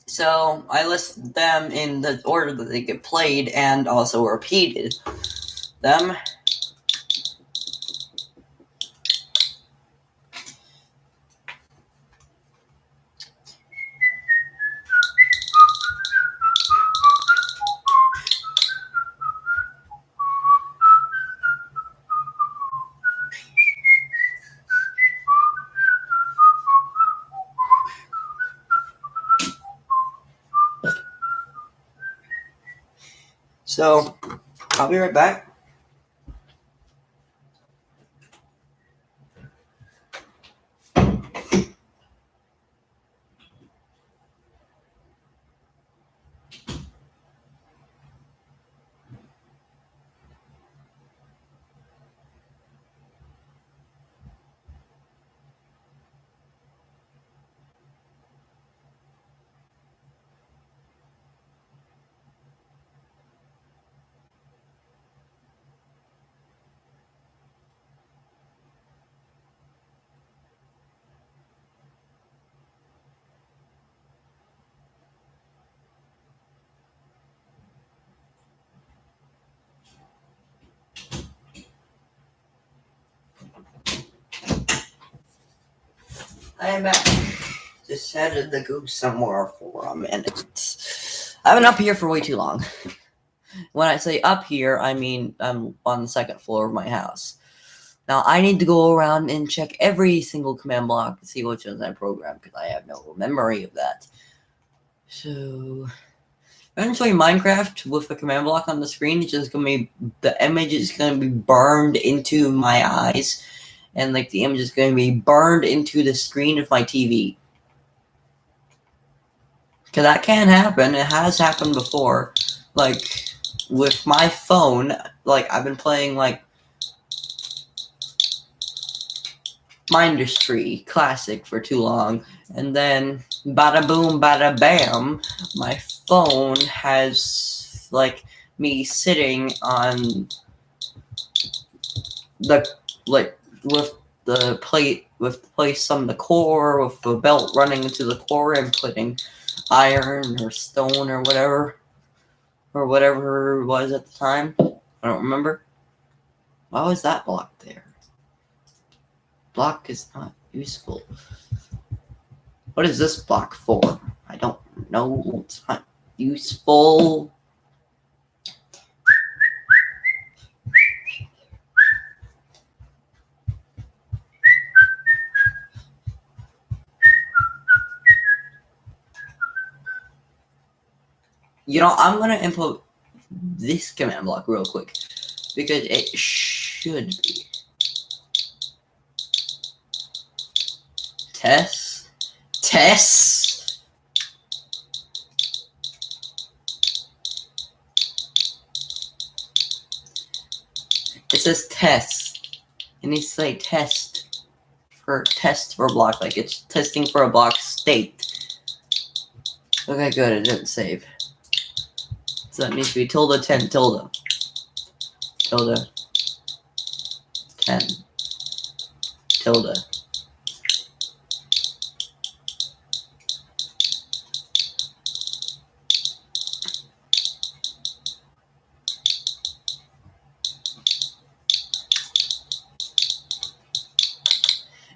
So I list them in the order that they get played and also repeated them. So, I'll be right back. I am back. Just had to go somewhere for a minute. I've been up here for way too long. When I say up here, I mean I'm on the second floor of my house. Now I need to go around and check every single command block to see which ones I programmed because I have no memory of that. So I'm gonna show you Minecraft with the command block on the screen. It's just gonna be the image is gonna be burned into my eyes, and like the image is gonna be burned into the screen of my TV. Cause that can happen. It has happened before. Like with my phone, like I've been playing like Mindustry Classic for too long, and then bada boom, bada bam, my phone has like me sitting on the like with the plate with the place on the core with the belt running into the core and putting iron or stone or whatever it was at the time. I don't remember. Why was that block there? Block is not useful. What is this block for? I don't know. It's not useful. You know, I'm gonna input this command block real quick because it should be test. It says test. It needs to say test for block, like it's testing for a block state. Okay, good. It didn't save. So that needs to be tilde 10 tilde 10 tilde.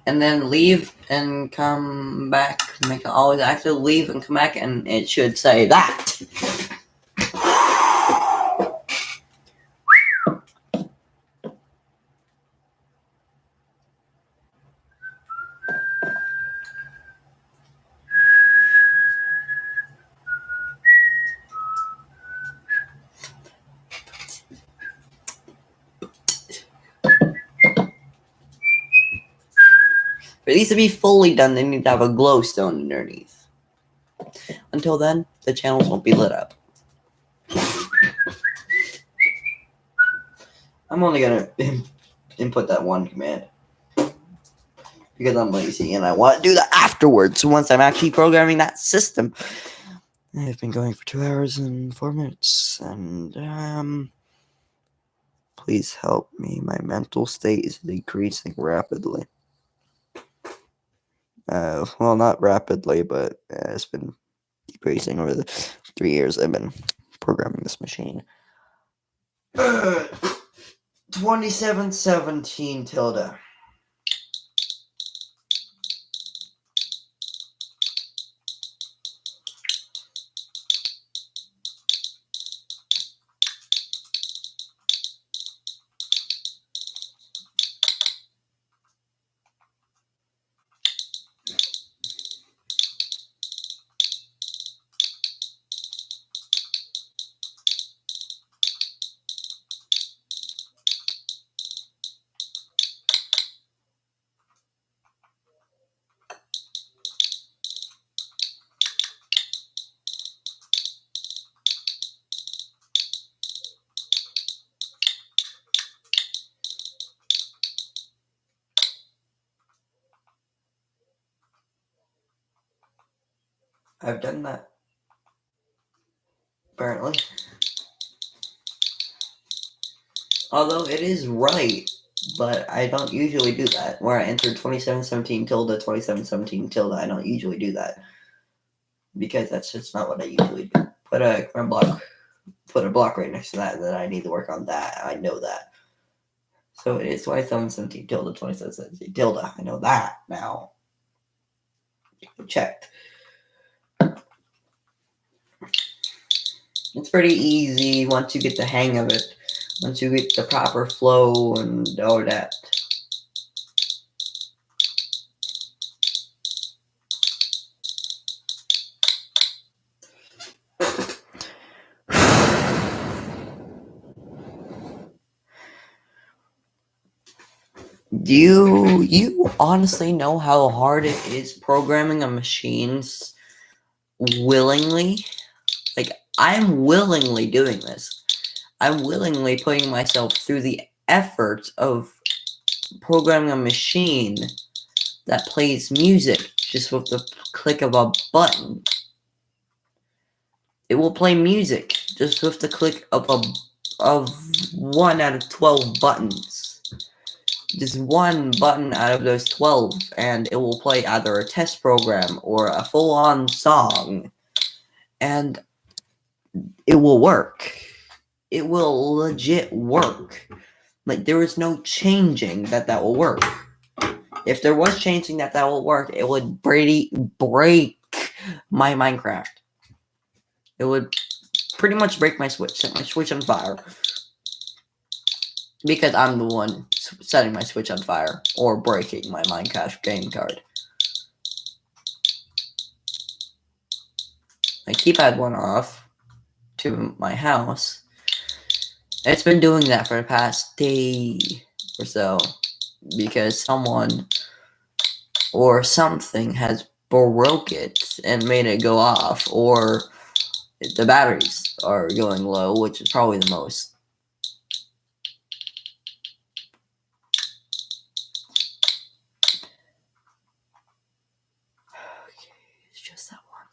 And then leave and come back. Make it always active. Leave and come back, and it should say that. For these to be fully done, they need to have a glowstone underneath. Until then, the channels won't be lit up. I'm only gonna input that one command because I'm lazy and I want to do that afterwards once I'm actually programming that system. I've been going for 2 hours and 4 minutes, and please help me. My mental state is decreasing rapidly. Well, not rapidly, but it's been decreasing over the 3 years I've been programming this machine. 2717 tilde. I've done that. Apparently. Although it is right, but I don't usually do that. Where I enter 2717 tilde 2717 tilde, I don't usually do that. Because that's just not what I usually do. Put a block right next to that, and then I need to work on that. I know that. So it is 2717 tilde 2717 tilde. I know that now. Checked. It's pretty easy once you get the hang of it. Once you get the proper flow and all that. Do you honestly know how hard it is programming a machines willingly? Like, I'm willingly doing this. I'm willingly putting myself through the effort of programming a machine that plays music just with the click of a button. It will play music just with the click of 1 out of 12 buttons. Just one button out of those 12, and it will play either a test program or a full-on song, and it will work. It will legit work. Like, there is no changing that will work. If there was changing that will work, it would break my Minecraft. It would pretty much break my Switch, set my Switch on fire. Because I'm the one setting my Switch on fire or breaking my Minecraft game card. My keypad went off to my house. It's been doing that for the past day or so because someone or something has broke it and made it go off, or the batteries are going low, which is probably the most. Okay, it's just that one.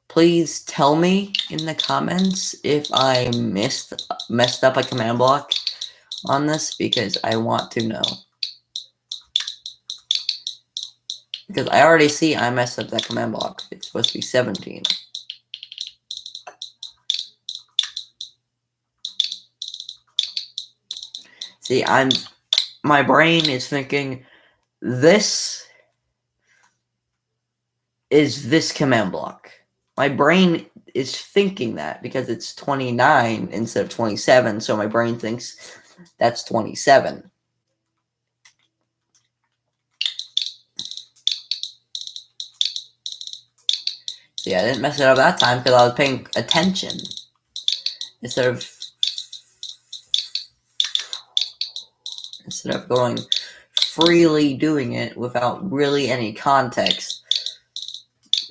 Please tell me in the comments if I messed up a command block on this, because I want to know. Because I already see I messed up that command block. It's supposed to be 17. See, my brain is thinking this is this command block. My brain is thinking that because it's 29 instead of 27, so my brain thinks that's 27. See, I didn't mess it up that time because I was paying attention instead of going freely doing it without really any context.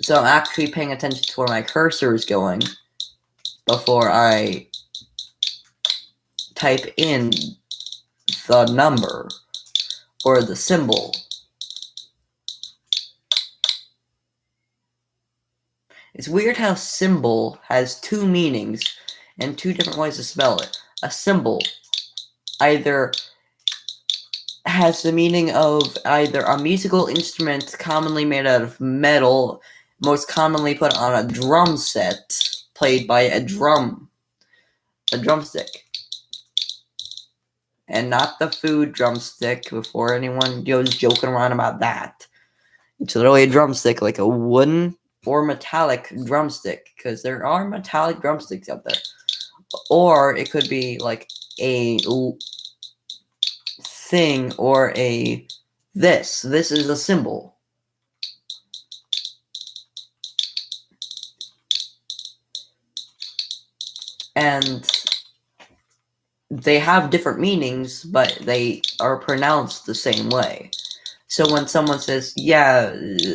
So I'm actually paying attention to where my cursor is going before I type in the number or the symbol. It's weird how symbol has two meanings and two different ways to spell it. A symbol either has the meaning of either a musical instrument commonly made out of metal, most commonly put on a drum set, played by a drumstick. And not the food drumstick, before anyone goes joking around about that. It's literally a drumstick, like a wooden or metallic drumstick, because there are metallic drumsticks out there. Or it could be like a thing or a this. This is a symbol. And they have different meanings, but they are pronounced the same way. So when someone says, yeah,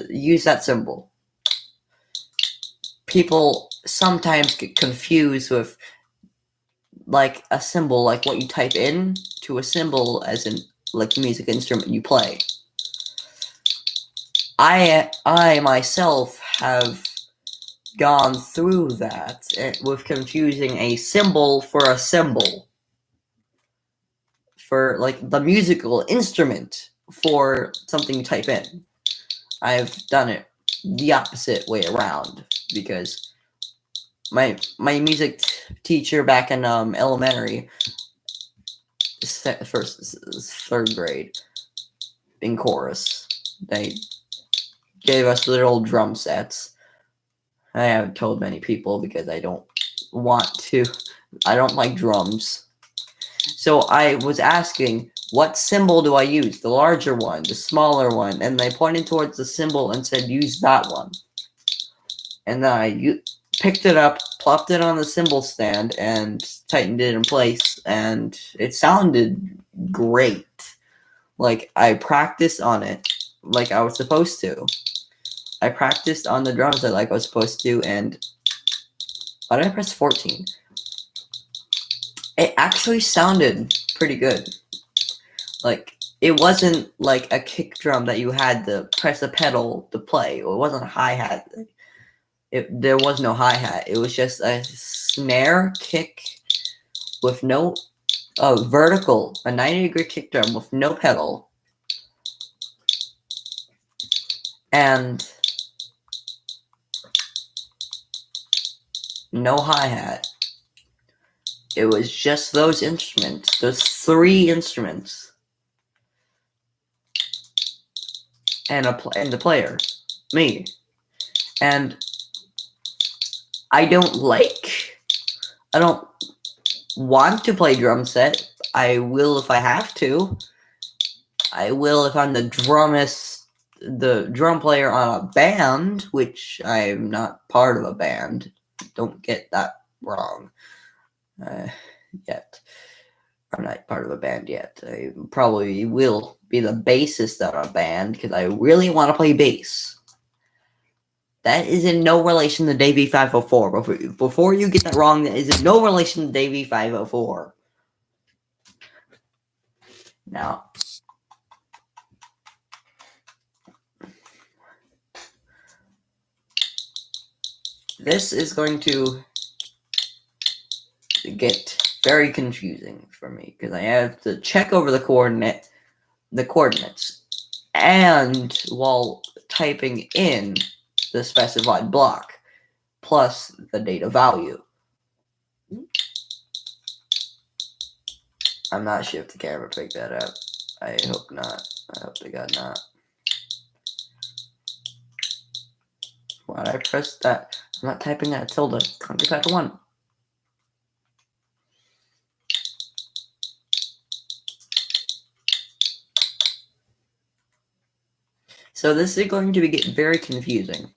use that symbol, people sometimes get confused with like a symbol, like what you type in, to a symbol as in like the music instrument you play. I myself have gone through that with confusing a symbol for a symbol for like the musical instrument for something you type in. I've done it the opposite way around because my music teacher back in elementary, third grade, in chorus, they gave us little drum sets. I haven't told many people because I don't want to. I don't like drums. So I was asking, what symbol do I use? The larger one, the smaller one? And they pointed towards the symbol and said, use that one. And then I picked it up, plopped it on the cymbal stand, and tightened it in place. And it sounded great. Like, I practiced on it like I was supposed to. I practiced on the drum set like I was supposed to, and why did I press 14? It actually sounded pretty good. Like, it wasn't like a kick drum that you had to press a pedal to play. It wasn't a hi-hat. There was no hi-hat. It was just a snare kick with no vertical, a 90-degree kick drum with no pedal. And no hi-hat. It was just those instruments, those three instruments, and the player, me. And I don't want to play drum set. I will if I have to. I will if I'm the drum player on a band, which I'm not part of a band. Don't get that wrong. Yet. I'm not part of a band yet. I probably will be the bassist of a band because I really want to play bass. That is in no relation to Davey 504. Before you get that wrong, that is in no relation to Davey 504. Now, this is going to get very confusing for me because I have to check over the coordinates, and while typing in the specified block plus the data value. I'm not sure if the camera picked that up. I hope not. I hope to God not. Why did I press that? I'm not typing that tilde. Can't get back to 1. So this is going to get very confusing.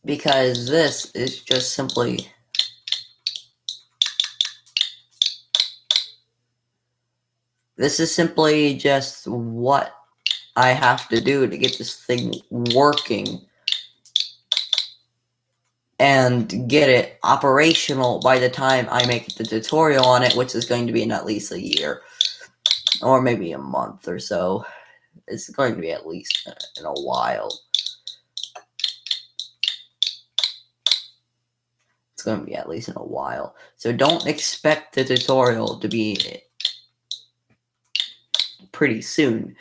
Because this is just simply just what I have to do to get this thing working and get it operational by the time I make the tutorial on it, which is going to be in at least a year or maybe a month or so. It's going to be at least in a while. It's going to be at least in a while. So don't expect the tutorial to be pretty soon.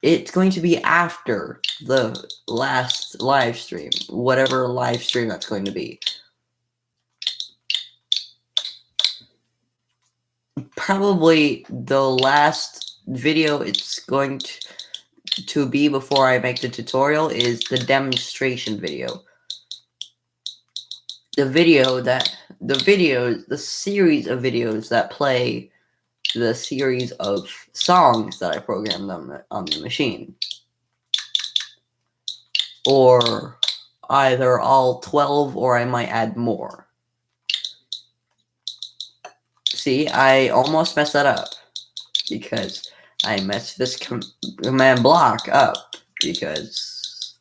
It's going to be after the last live stream, whatever live stream that's going to be. Probably the last video it's going to be before I make the tutorial is the demonstration video. The series of videos that play the series of songs that I programmed on the machine. Or either all 12 or I might add more. See, I almost messed that up because I messed this command block up because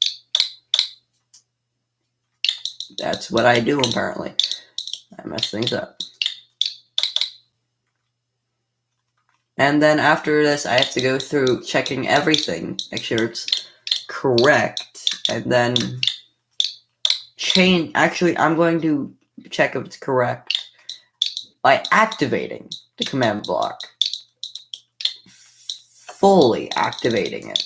that's what I do apparently. I mess things up. And then after this, I have to go through checking everything, make sure it's correct, and then change. Actually, I'm going to check if it's correct by activating the command block, fully activating it,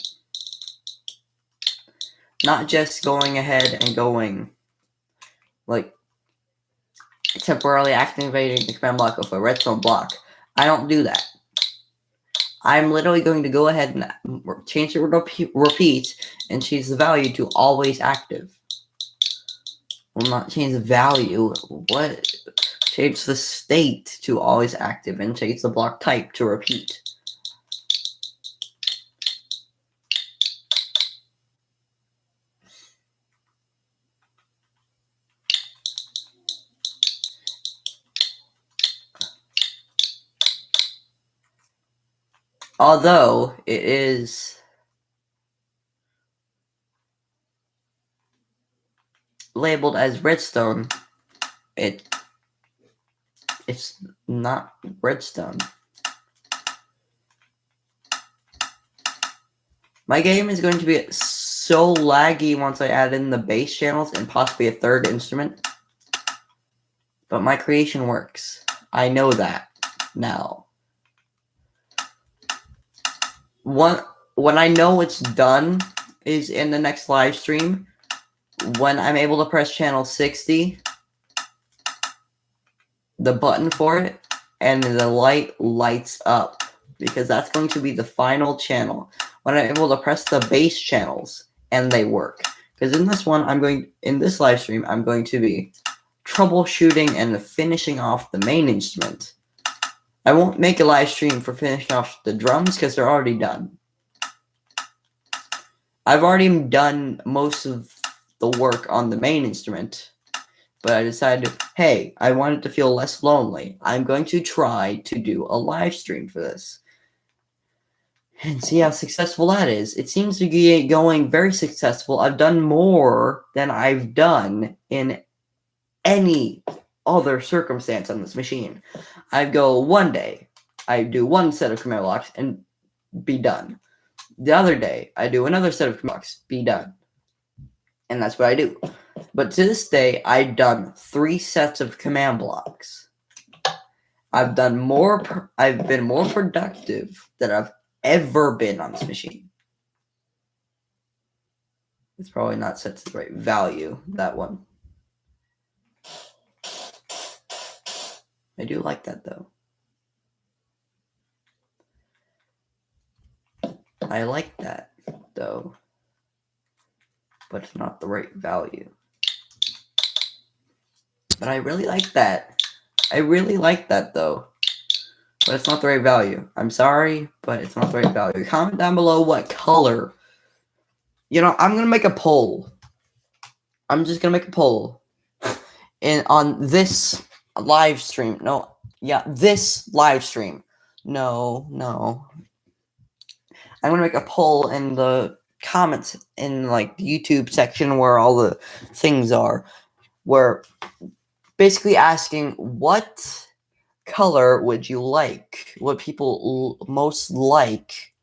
not just going ahead and going like temporarily activating the command block of a redstone block. I don't do that. I'm literally going to go ahead and change the repeat and change the value to always active. Well, not change the value. What? Change the state to always active and change the block type to repeat. Although it is labeled as redstone, it's not redstone. My game is going to be so laggy once I add in the bass channels and possibly a third instrument. But my creation works. I know that now. When I know it's done is in the next live stream. When I'm able to press channel 60, the button for it, and the light lights up, because that's going to be the final channel. When I'm able to press the bass channels and they work. Because in this one, in this live stream, I'm going to be troubleshooting and finishing off the main instrument. I won't make a live stream for finishing off the drums because they're already done. I've already done most of the work on the main instrument, but I decided, hey, I wanted to feel less lonely. I'm going to try to do a live stream for this and see how successful that is. It seems to be going very successful. I've done more than I've done in any other circumstance on this machine. I go one day, I do one set of command blocks and be done. The other day, I do another set of command blocks, be done. And that's what I do. But to this day, I've done 3 sets of command blocks. I've been more productive than I've ever been on this machine. It's probably not set to the right value, that one. I do like that, though. I like that, though. But it's not the right value. But I really like that. I really like that, though. But it's not the right value. I'm sorry, but it's not the right value. Comment down below what color. You know, I'm going to make a poll. I'm just going to make a poll. On this live stream. No, yeah, this live stream. No. I'm going to make a poll in the comments in, like, the YouTube section where all the things are. Where basically asking what color would you like? What people most like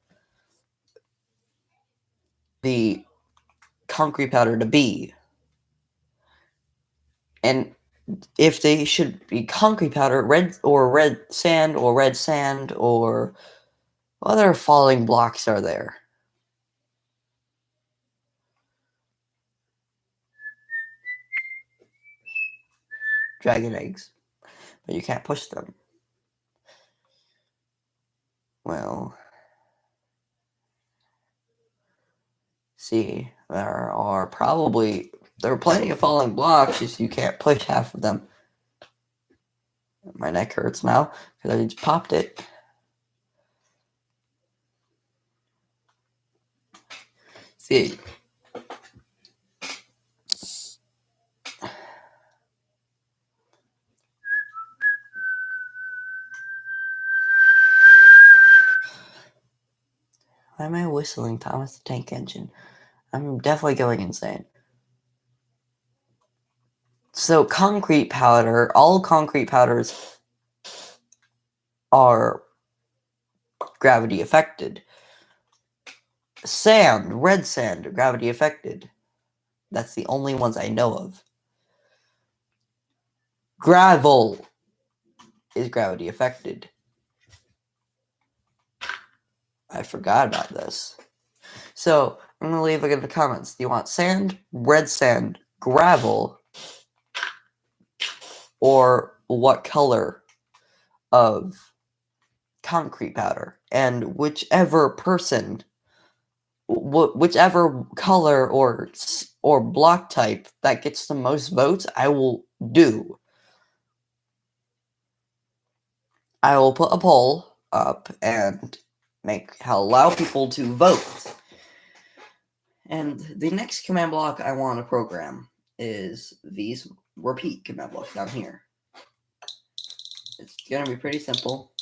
the concrete powder to be? And if they should be concrete powder, red sand, or what other falling blocks are there? Dragon eggs. But you can't push them. Well, see, there are plenty of falling blocks, just you can't push half of them. My neck hurts now because I just popped it. See. Why am I whistling Thomas the Tank Engine? I'm definitely going insane. So concrete powder, all concrete powders are gravity affected. Sand, red sand, gravity affected. That's the only ones I know of. Gravel is gravity affected. I forgot about this. So I'm going to leave it in the comments. Do you want sand, red sand, gravel, or what color of concrete powder? And whichever person, whichever color or block type that gets the most votes, I will do. I will put a poll up and allow people to vote. And the next command block I want to program is these repeat command blocks down here. It's going to be pretty simple.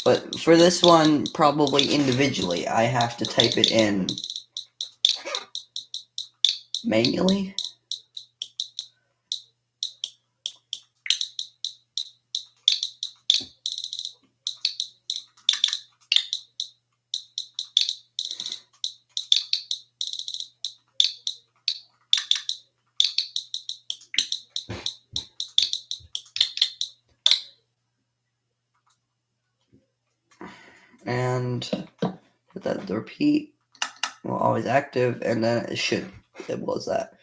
But for this one, probably individually, I have to type it in manually. And that the repeat will always active, and then it should label as that.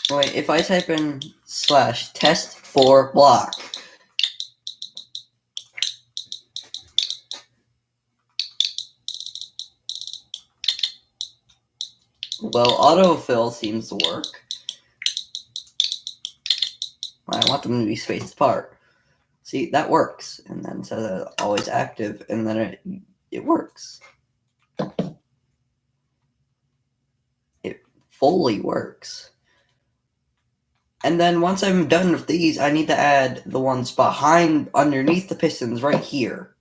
Wait, if I type in /test for block, well, autofill seems to work. I want them to be spaced apart. See, that works. And then it says always active, and then it works. It fully works. And then once I'm done with these, I need to add the ones underneath the pistons right here,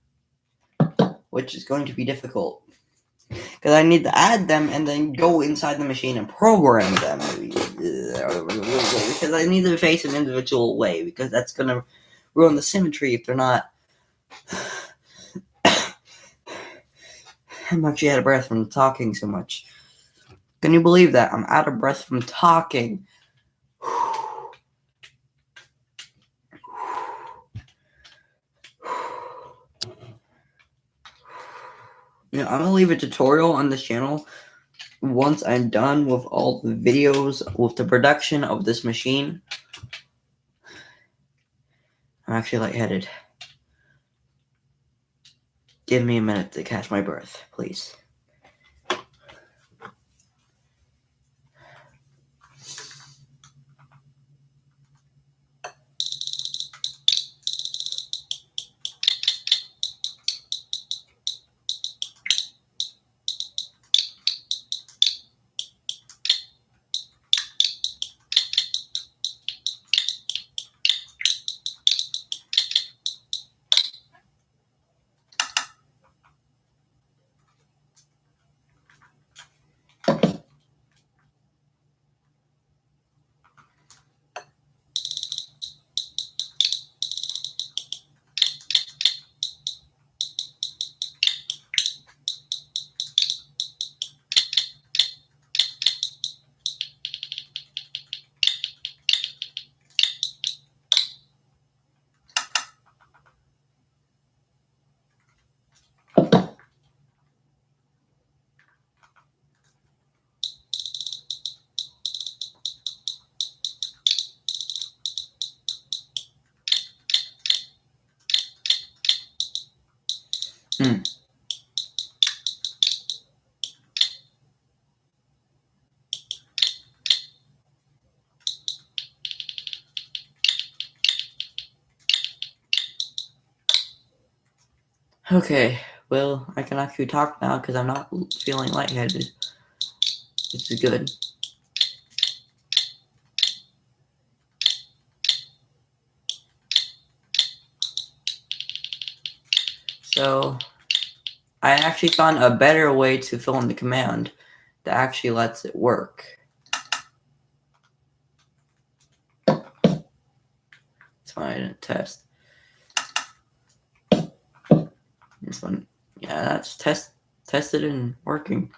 which is going to be difficult. Because I need to add them and then go inside the machine and program them. Because I need to face an individual way, because that's going to ruin the symmetry if they're not. I'm actually out of breath from talking so much. Can you believe that? I'm out of breath from talking. I'm going to leave a tutorial on this channel once I'm done with all the videos with the production of this machine. I'm actually lightheaded. Give me a minute to catch my breath, please. Okay, well, I can actually talk now because I'm not feeling lightheaded. This is good. So, I actually found a better way to fill in the command that actually lets it work. That's why I didn't test. This one, yeah, that's tested and working.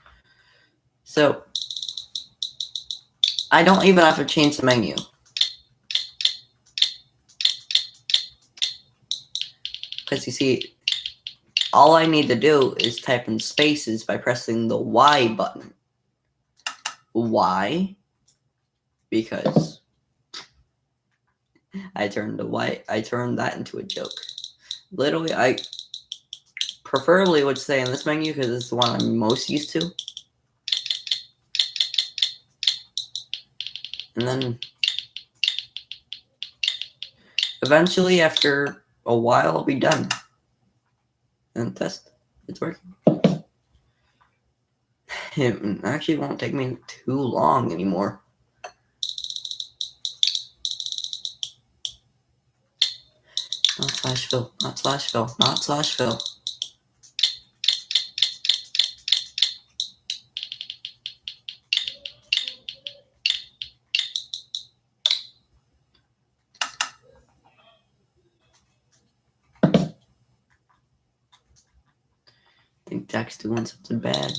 So I don't even have to change the menu. Because you see, all I need to do is type in spaces by pressing the Y button. Why? Because I turned that into a joke. Literally, I preferably would stay in this menu because it's the one I'm most used to. And then eventually, after a while, I'll be done. And test. It's working. It actually won't take me too long anymore. Not slash fill, not slash fill, not slash fill. I think Jack's doing something bad.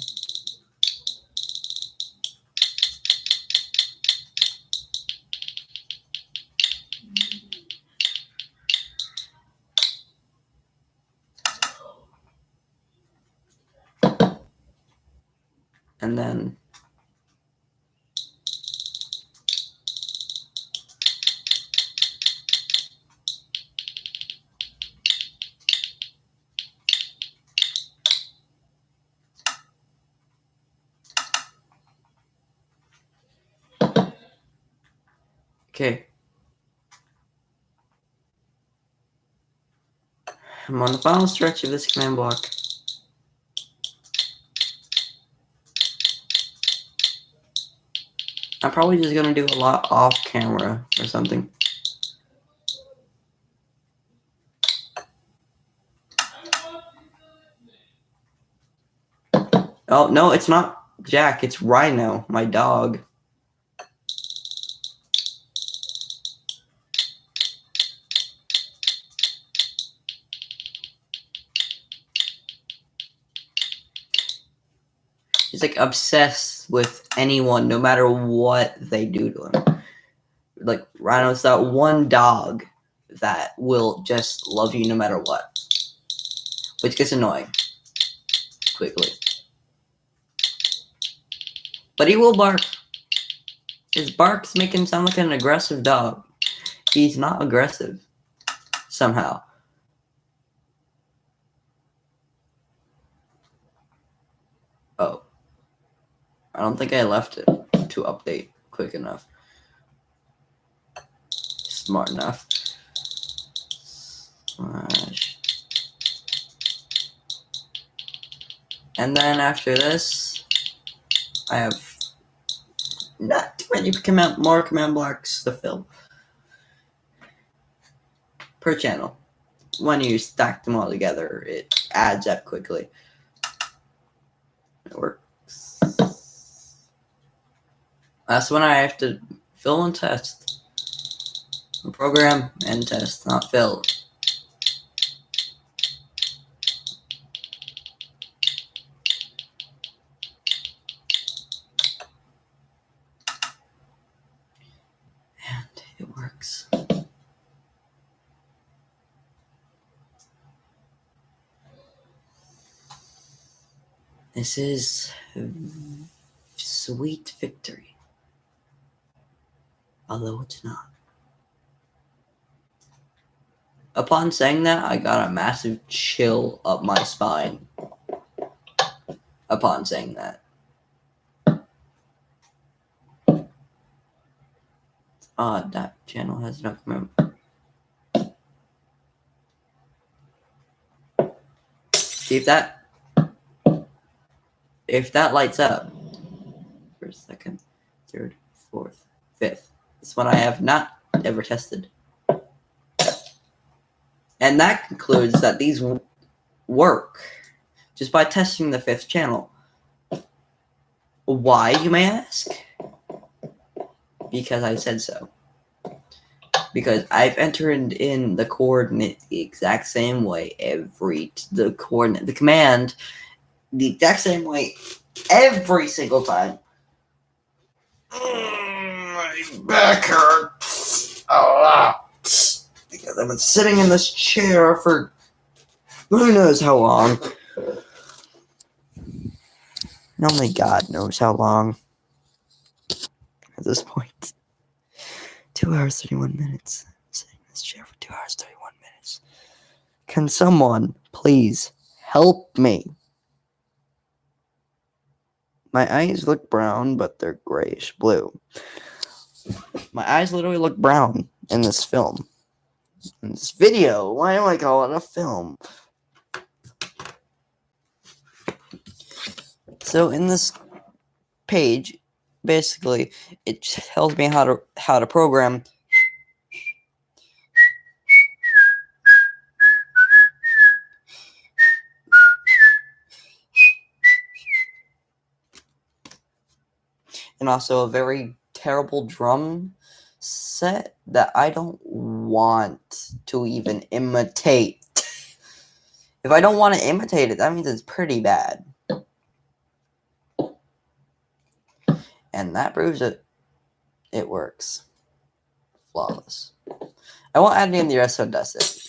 And then okay. I'm on the final stretch of this command block. I'm probably just gonna do a lot off camera or something. Oh no, it's not Jack, it's Rhino, my dog. He's like obsessed with anyone, no matter what they do to him. Like Rhino's that one dog that will just love you no matter what, which gets annoying quickly. But he will bark. His barks make him sound like an aggressive dog. He's not aggressive somehow. Oh, I don't think I left it to update quick enough. Smart enough. Slash. And then after this, I have not too many more command blocks to fill per channel. When you stack them all together, it adds up quickly. It works. That's when I have to fill and test. Program and test, not fill. And it works. This is sweet victory. Although it's not. Upon saying that, I got a massive chill up my spine. Upon saying that. It's odd that channel has no command. See if that lights up. First, second, third, fourth, fifth. This one I have not ever tested. And that concludes that these work just by testing the 5th channel. Why, you may ask? Because I said so. Because I've entered in the coordinate the exact same way the command the exact same way every single time. My back hurts a lot because I've been sitting in this chair for who knows how long. Only God knows how long at this point. 2 hours, 31 minutes. I'm sitting in this chair for 2 hours, 31 minutes. Can someone please help me? My eyes look brown, but they're grayish blue. My eyes literally look brown in this film. In this video. Why do I call it a film? So in this page, basically, it tells me how to program. And also a very terrible drum set that I don't want to even imitate. If I don't want to imitate it, that means it's pretty bad. And that proves it works. Flawless. I won't add any of the rest of it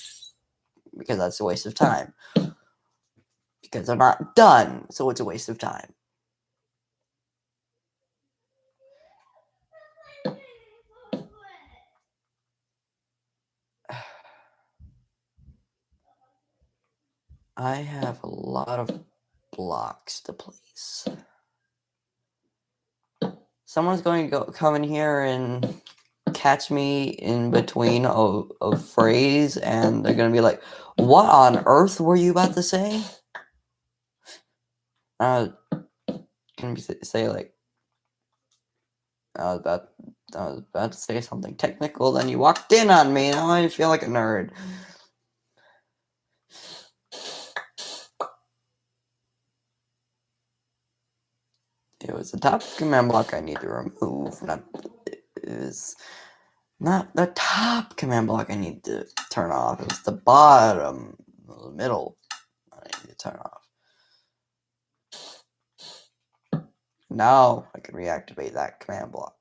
because that's a waste of time. Because they're not done, so it's a waste of time. I have a lot of blocks to place. Someone's going to come in here and catch me in between a phrase, and they're going to be like, "What on earth were you about to say?" Going to say like, I was about to say something technical, then you walked in on me, and now I feel like a nerd. It was the top command block I need to remove. Not the top command block I need to turn off. It was the bottom, the middle I need to turn off. Now I can reactivate that command block.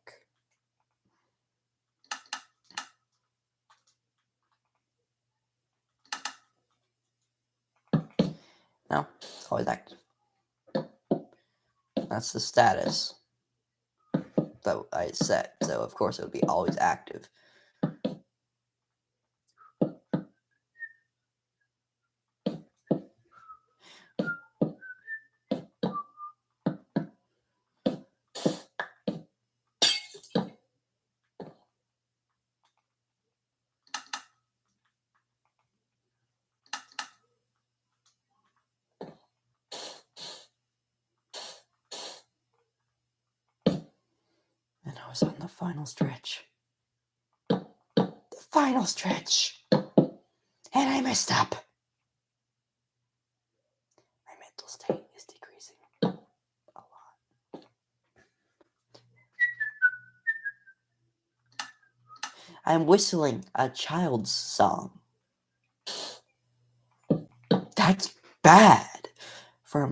Now it's always active. That's the status that I set. So of course it would be always active. And I was on the final stretch. The final stretch. And I messed up. My mental state is decreasing a lot. I'm whistling a child's song. That's bad for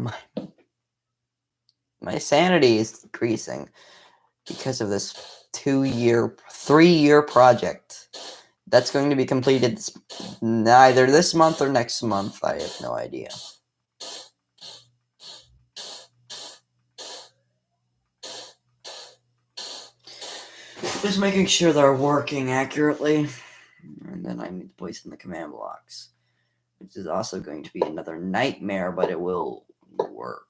my sanity is decreasing because of this 3-year project that's going to be completed either this month or next month. I have no idea. Just making sure they're working accurately, and then I need to place in the command blocks, which is also going to be another nightmare, but it will work.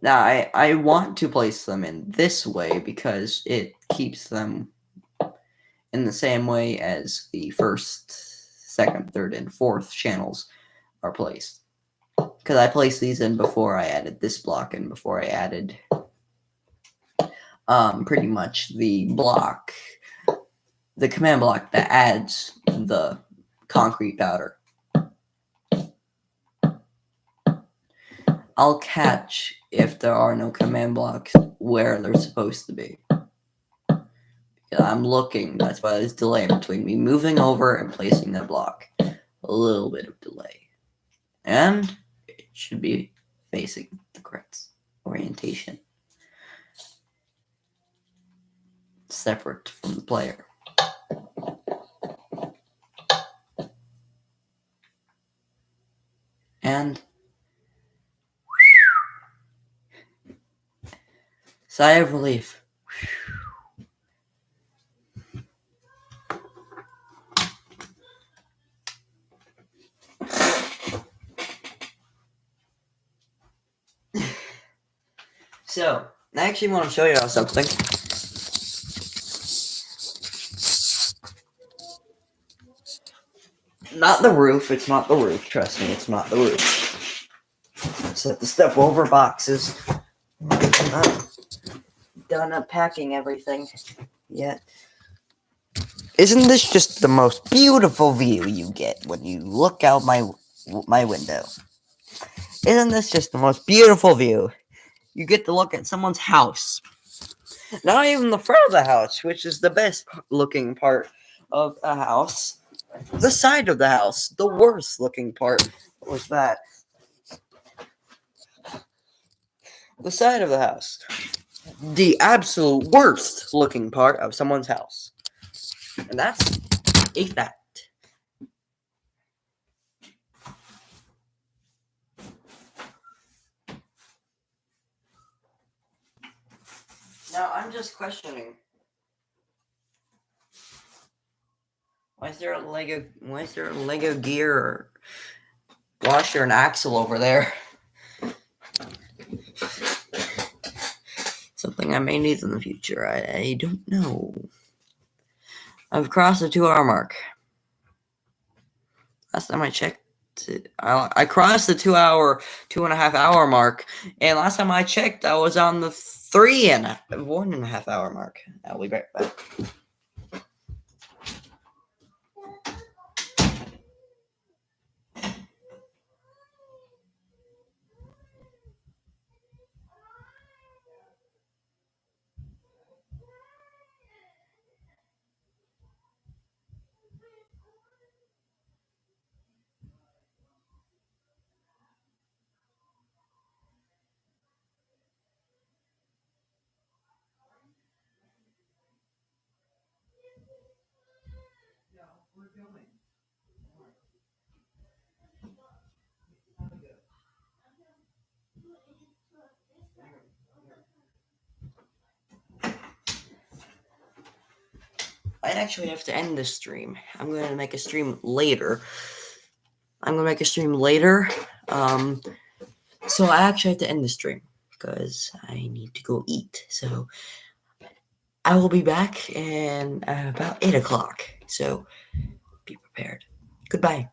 Now, I want to place them in this way because it keeps them in the same way as the first, second, third, and fourth channels are placed. Because I placed these in before I added this block and before I added pretty much the command block that adds the concrete powder. I'll catch if there are no command blocks where they're supposed to be. I'm looking. That's why there's delay between me moving over and placing that block. A little bit of delay. And it should be facing the correct orientation. Separate from the player. And sigh of relief. So, I actually want to show you all something. Not the roof. It's not the roof. Trust me, it's not the roof. Set the stuff over boxes. I'm not done unpacking everything yet. Isn't this just the most beautiful view you get when you look out my window? Isn't this just the most beautiful view? You get to look at someone's house. Not even the front of the house, which is the best looking part of a house. The side of the house, the worst looking part was that. The side of the house. The absolute worst looking part of someone's house. And that's a fact. Now I'm just questioning. Why is there a Lego gear or washer and axle over there? Something I may need in the future. I don't know. I've crossed the 2-hour mark. Last time I checked, I crossed the 2.5 hour mark, and last time I checked, I was on the 1.5 hour mark. I'll be right back. I actually have to end this stream. I'm going to make a stream later. So I actually have to end the stream because I need to go eat. So I will be back in about 8 o'clock. So be prepared. Goodbye.